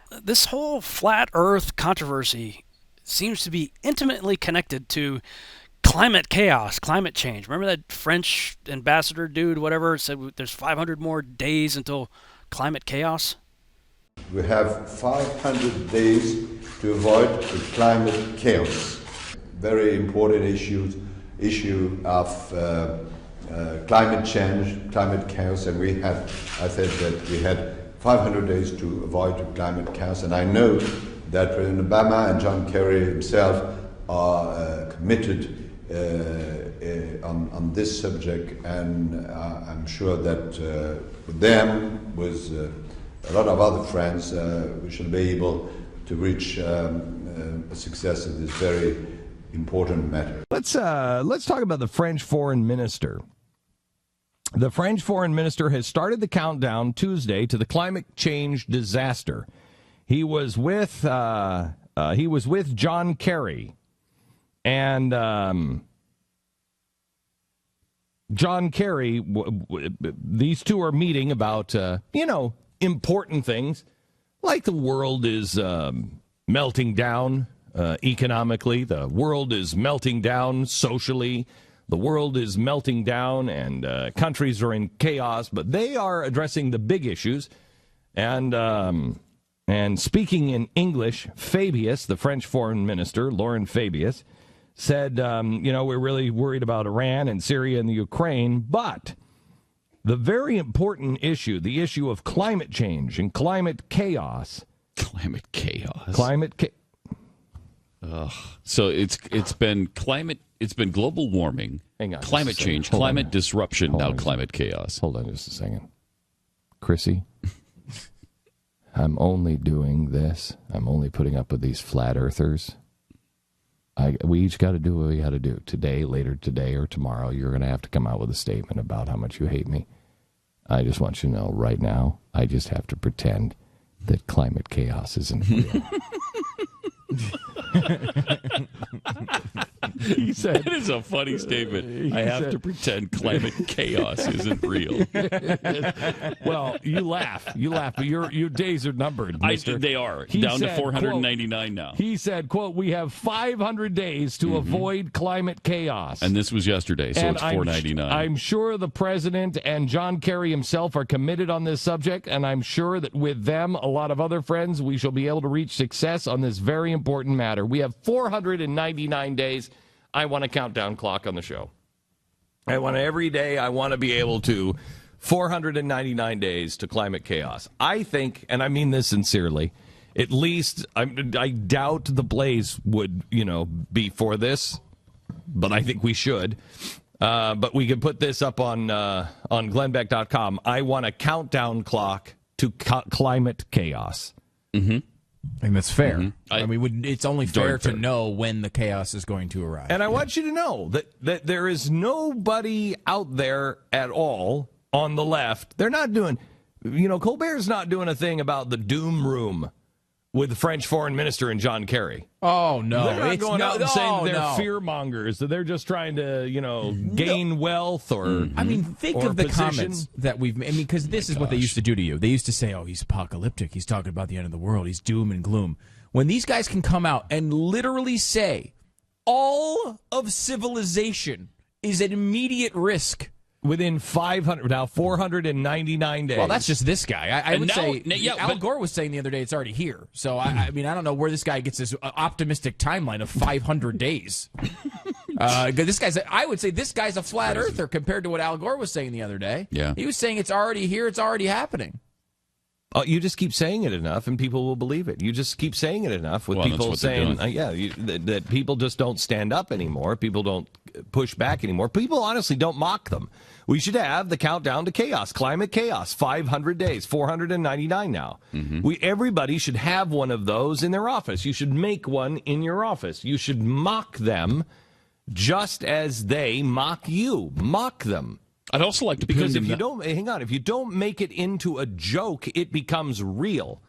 this whole flat Earth controversy seems to be intimately connected to climate chaos, climate change. Remember that French ambassador dude, whatever, said there's 500 more days until climate chaos? We have 500 days to avoid the climate chaos. Very important issue of climate change, climate chaos, and I said that we had 500 days to avoid the climate chaos, and I know that President Obama and John Kerry himself are committed on this subject, and I'm sure that with them, with a lot of other friends, we should be able to reach a success of this very important matter. Let's talk about the French foreign minister. The French foreign minister has started the countdown Tuesday to the climate change disaster. He was with John Kerry, and John Kerry. These two are meeting about important things, like the world is melting down economically, the world is melting down socially, the world is melting down, and countries are in chaos, but they are addressing the big issues. And speaking in English, Fabius, the French foreign minister, Laurent Fabius, said, we're really worried about Iran and Syria and the Ukraine, but the very important issue, the issue of climate change and climate chaos. Climate chaos. So it's been global warming, climate change, climate disruption, now climate chaos. Hold on just a second. Chrissy, I'm only doing this. I'm only putting up with these flat earthers. We each got to do what we got to do. Today, later today, or tomorrow, you're going to have to come out with a statement about how much you hate me. I just want you to know right now, I just have to pretend that climate chaos isn't real. He said, that is a funny statement. I have to pretend climate chaos isn't real. Well, you laugh, but your days are numbered, mister. They are. Down to 499 now. He said, quote, we have 500 days to avoid climate chaos. And this was yesterday, so it's 499. I'm sure the president and John Kerry himself are committed on this subject, and I'm sure that with them, a lot of other friends, we shall be able to reach success on this very important matter. We have 499 days. I want a countdown clock on the show. Every day, I want to be able to 499 days to climate chaos. I think, and I mean this sincerely, at least I doubt the Blaze would, be for this, but I think we should. But we can put this up on glennbeck.com. I want a countdown clock to climate chaos. Mm-hmm. And that's fair. Mm-hmm. I mean, it's only fair to know when the chaos is going to arrive. And I want you to know that there is nobody out there at all on the left. They're not doing, Colbert's not doing a thing about the doom room with the French foreign minister and John Kerry. Oh, no. They're not going out and saying they're fear mongers. They're just trying to, gain wealth or I mean, think of the comments that we've made. I mean, because this is what they used to do to you. They used to say, oh, he's apocalyptic. He's talking about the end of the world. He's doom and gloom. When these guys can come out and literally say all of civilization is at immediate risk within 499 days. Well, that's just this guy. I would say Al Gore was saying the other day it's already here. So, I mean, I don't know where this guy gets this optimistic timeline of 500 days. I would say this guy's a flat earther compared to what Al Gore was saying the other day. Yeah. He was saying it's already here, it's already happening. You just keep saying it enough, and people will believe it. You just keep saying it enough with people saying, that people just don't stand up anymore. People don't push back anymore. People honestly don't mock them. We should have the countdown to chaos, climate chaos, 500 days, 499 now. Mm-hmm. Everybody should have one of those in their office. You should make one in your office. You should mock them just as they mock you. Mock them. I'd also like to because if you don't make it into a joke, it becomes real.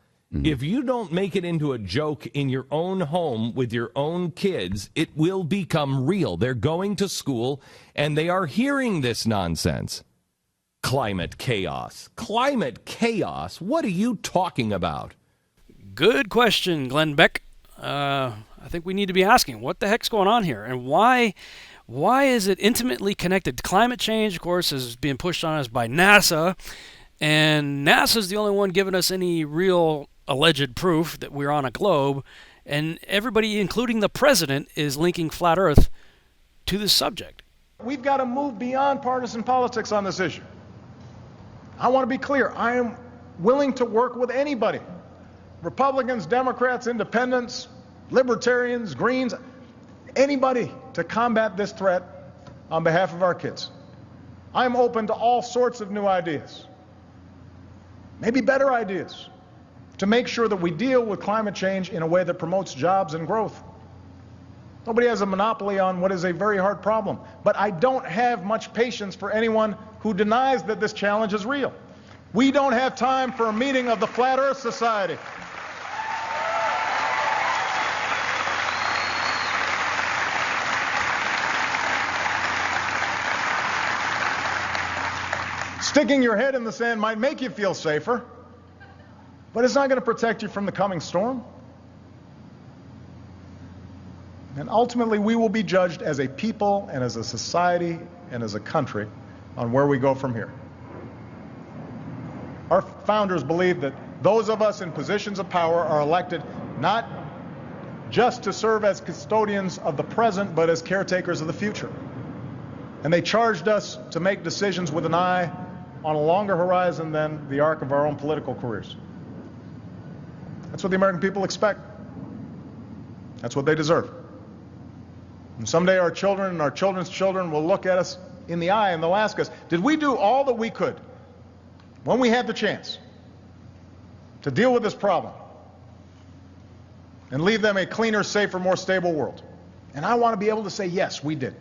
If you don't make it into a joke in your own home with your own kids, it will become real. They're going to school and they are hearing this nonsense. Climate chaos. Climate chaos? What are you talking about? Good question, Glenn Beck. I think we need to be asking, what the heck's going on here? And why is it intimately connected? Climate change, of course, is being pushed on us by NASA. And NASA's the only one giving us any real alleged proof that we're on a globe. And everybody, including the president, is linking flat Earth to this subject. We've got to move beyond partisan politics on this issue. I want to be clear. I am willing to work with anybody. Republicans, Democrats, Independents, Libertarians, Greens, anybody to combat this threat on behalf of our kids. I am open to all sorts of new ideas, maybe better ideas, to make sure that we deal with climate change in a way that promotes jobs and growth. Nobody has a monopoly on what is a very hard problem, but I don't have much patience for anyone who denies that this challenge is real. We don't have time for a meeting of the Flat Earth Society. Sticking your head in the sand might make you feel safer, but it's not going to protect you from the coming storm. And ultimately, we will be judged as a people and as a society and as a country on where we go from here. Our founders believed that those of us in positions of power are elected not just to serve as custodians of the present, but as caretakers of the future. And they charged us to make decisions with an eye on a longer horizon than the arc of our own political careers. That's what the American people expect. That's what they deserve. And someday our children and our children's children will look at us in the eye and they'll ask us, did we do all that we could when we had the chance to deal with this problem and leave them a cleaner, safer, more stable world? And I want to be able to say, yes, we did.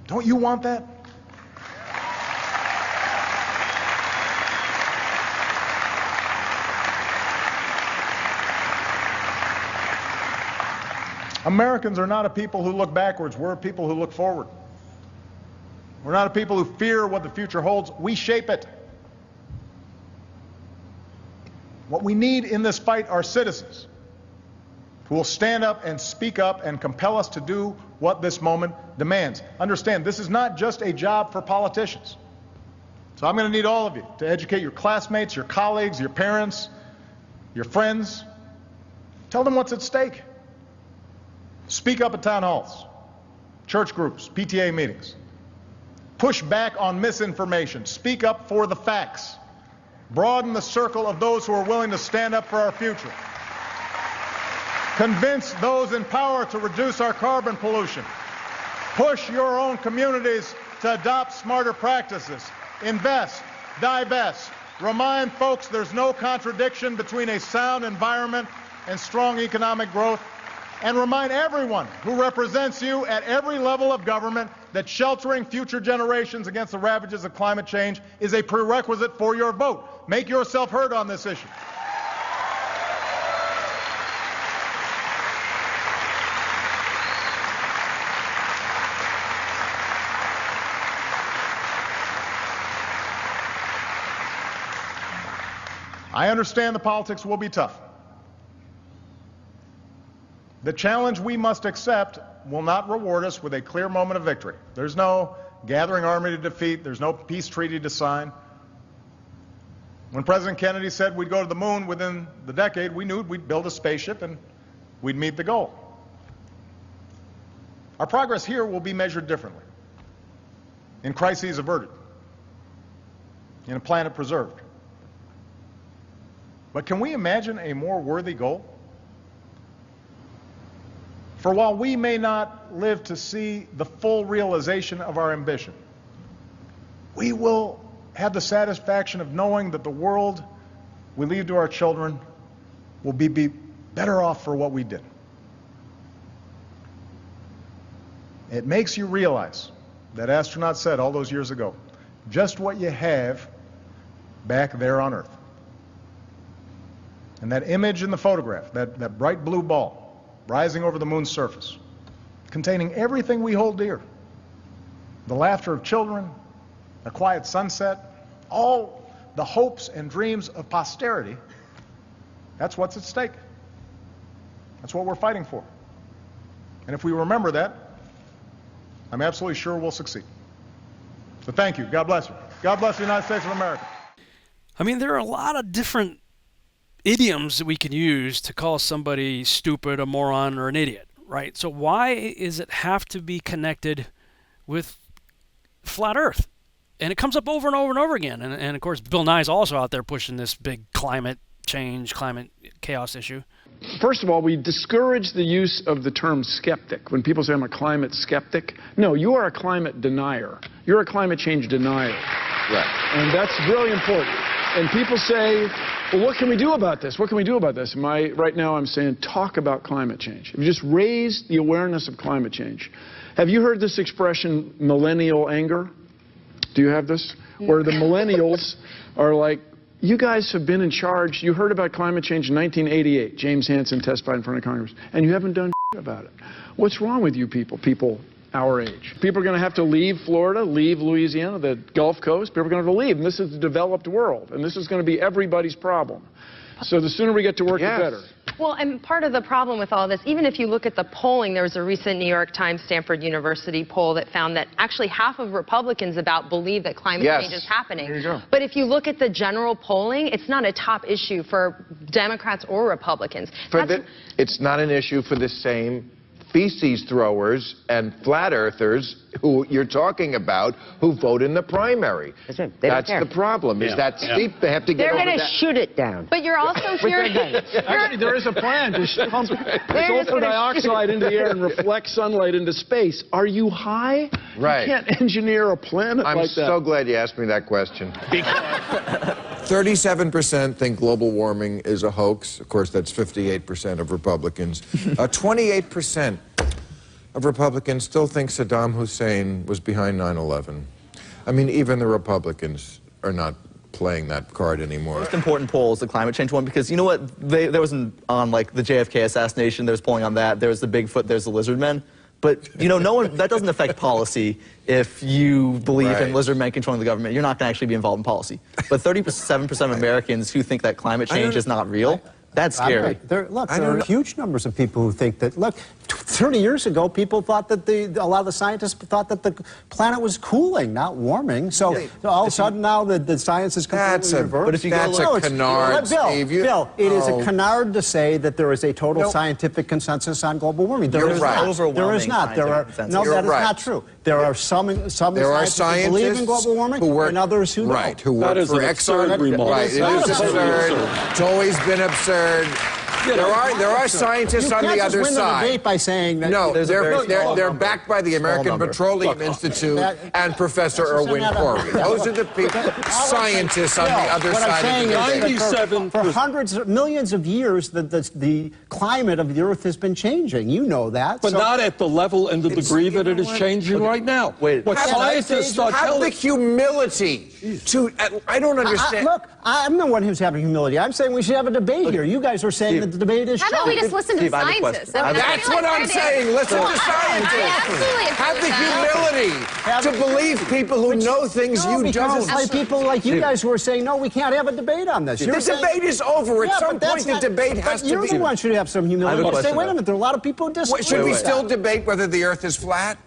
Don't you want that? Americans are not a people who look backwards. We're a people who look forward. We're not a people who fear what the future holds. We shape it. What we need in this fight are citizens who will stand up and speak up and compel us to do what this moment demands. Understand, this is not just a job for politicians. So I'm going to need all of you to educate your classmates, your colleagues, your parents, your friends. Tell them what's at stake. Speak up at town halls, church groups, PTA meetings. Push back on misinformation. Speak up for the facts. Broaden the circle of those who are willing to stand up for our future. Convince those in power to reduce our carbon pollution. Push your own communities to adopt smarter practices. Invest, divest. Remind folks there's no contradiction between a sound environment and strong economic growth. And remind everyone who represents you at every level of government that sheltering future generations against the ravages of climate change is a prerequisite for your vote. Make yourself heard on this issue. I understand the politics will be tough. The challenge we must accept will not reward us with a clear moment of victory. There's no gathering army to defeat. There's no peace treaty to sign. When President Kennedy said we'd go to the moon within the decade, we knew we'd build a spaceship and we'd meet the goal. Our progress here will be measured differently. In crises averted. In a planet preserved. But can we imagine a more worthy goal? For while we may not live to see the full realization of our ambition, we will have the satisfaction of knowing that the world we leave to our children will be better off for what we did. It makes you realize, that astronaut said all those years ago, just what you have back there on Earth. And that image in the photograph, that bright blue ball rising over the moon's surface, containing everything we hold dear, the laughter of children, a quiet sunset, all the hopes and dreams of posterity, that's what's at stake. That's what we're fighting for. And if we remember that, I'm absolutely sure we'll succeed. So thank you. God bless you. God bless the United States of America. I mean, there are a lot of different idioms that we can use to call somebody stupid, a moron, or an idiot, right? So why is it have to be connected with flat Earth? And it comes up over and over and over again. And of course, Bill Nye's also out there pushing this big climate change, climate chaos issue. First of all, we discourage the use of the term skeptic. When people say I'm a climate skeptic, no, you are a climate denier. You're a climate change denier. Right. And that's really important. And people say, well, what can we do about this? What can we do about this? Right now I'm saying talk about climate change. If you just raise the awareness of climate change. Have you heard this expression, millennial anger? Do you have this? Where the millennials are like, you guys have been in charge. You heard about climate change in 1988. James Hansen testified in front of Congress. And you haven't done about it. What's wrong with you people our age? People are going to have to leave Florida, leave Louisiana, the Gulf Coast. People are going to have to leave. And this is the developed world. And this is going to be everybody's problem. So the sooner we get to work, the better. Well, and part of the problem with all this, even if you look at the polling, there was a recent New York Times Stanford University poll that found that actually half of Republicans believe that climate change is happening. There you go. But if you look at the general polling, it's not a top issue for Democrats or Republicans. It's not an issue for the same feces throwers and flat earthers who you're talking about who vote in the primary. That's right. They don't That's care. the problem, is that steep. They have to get They're over going to that. shoot it down. But you're also hearing... Actually, there is a plan to pump sulfur dioxide into the air and reflect sunlight into space. Are you high? Right. You can't engineer a planet I'm like that. so glad you asked me that question. 37% think global warming is a hoax. Of course, that's 58% of Republicans. 28% of Republicans still think Saddam Hussein was behind 9/11. I mean, even the Republicans are not playing that card anymore. The most important poll is the climate change one, because you know what? There was on like the JFK assassination, there was polling on that. There's the Bigfoot, there's the lizard men. But, you know, that doesn't affect policy if you believe in lizard men controlling the government. You're not going to actually be involved in policy. But 37% of Americans who think that climate change is not real, that's scary. There are huge numbers of people who think that, look, 30 years ago, people thought that a lot of the scientists thought that the planet was cooling, not warming. So all of a sudden now the science is completely reversed. But if you that's go a canard, Bill, it is a canard to say that there is a total scientific consensus on global warming. There is not. There is not. That is not true. There are some scientists who believe in global warming and others who don't. Right, who work for Exxon. Right, it is absurd. It's always been absurd. There are scientists on the other side. You can't just win the debate by saying that. No, they're backed by the American Petroleum Institute and Professor Erwin Corey. Those are the people, scientists on the other side of the debate. For hundreds of millions of years, the climate of the Earth has been changing. You know that. But not at the level and the degree that it is changing right now. What scientists are have the telling... humility to... I don't understand. Look, I'm the one who's having humility. I'm saying we should have a debate here. You guys are saying that the debate is How about we just listen to the scientists? That's what I'm saying. Listen to scientists. Have the humility to believe people who know things you don't. It's like people like you guys who are saying, no, we can't have a debate on this. The debate is over. At some point, the debate has to be... But you're the one should have some humility to say, wait a minute, there are a lot of people who disagree. Should we still debate whether the Earth is flat?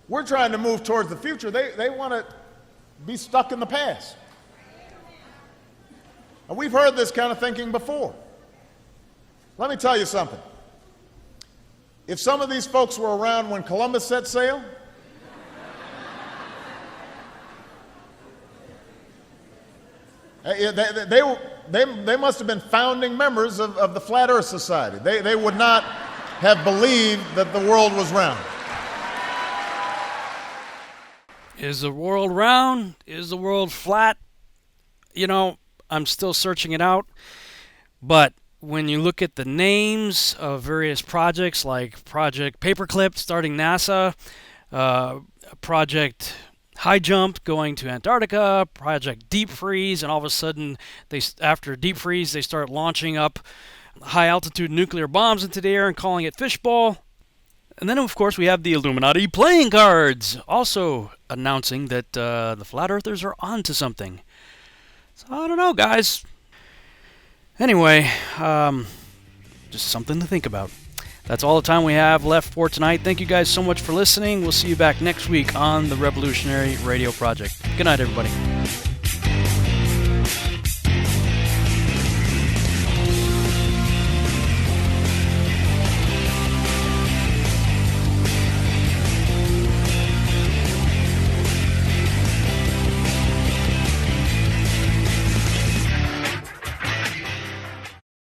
We're trying to move towards the future. They want to be stuck in the past. And we've heard this kind of thinking before. Let me tell you something. If some of these folks were around when Columbus set sail, they must have been founding members of the Flat Earth Society. They would not have believed that the world was round. Is the world round? Is the world flat? You know, I'm still searching it out. But when you look at the names of various projects like Project Paperclip starting NASA, Project high jump going to Antarctica, Project Deep Freeze, and all of a sudden, after Deep Freeze, they start launching up high-altitude nuclear bombs into the air and calling it fishbowl. And then, of course, we have the Illuminati playing cards, also announcing that the Flat Earthers are onto something. So, I don't know, guys. Anyway, just something to think about. That's all the time we have left for tonight. Thank you guys so much for listening. We'll see you back next week on the Revolutionary Radio Project. Good night, everybody.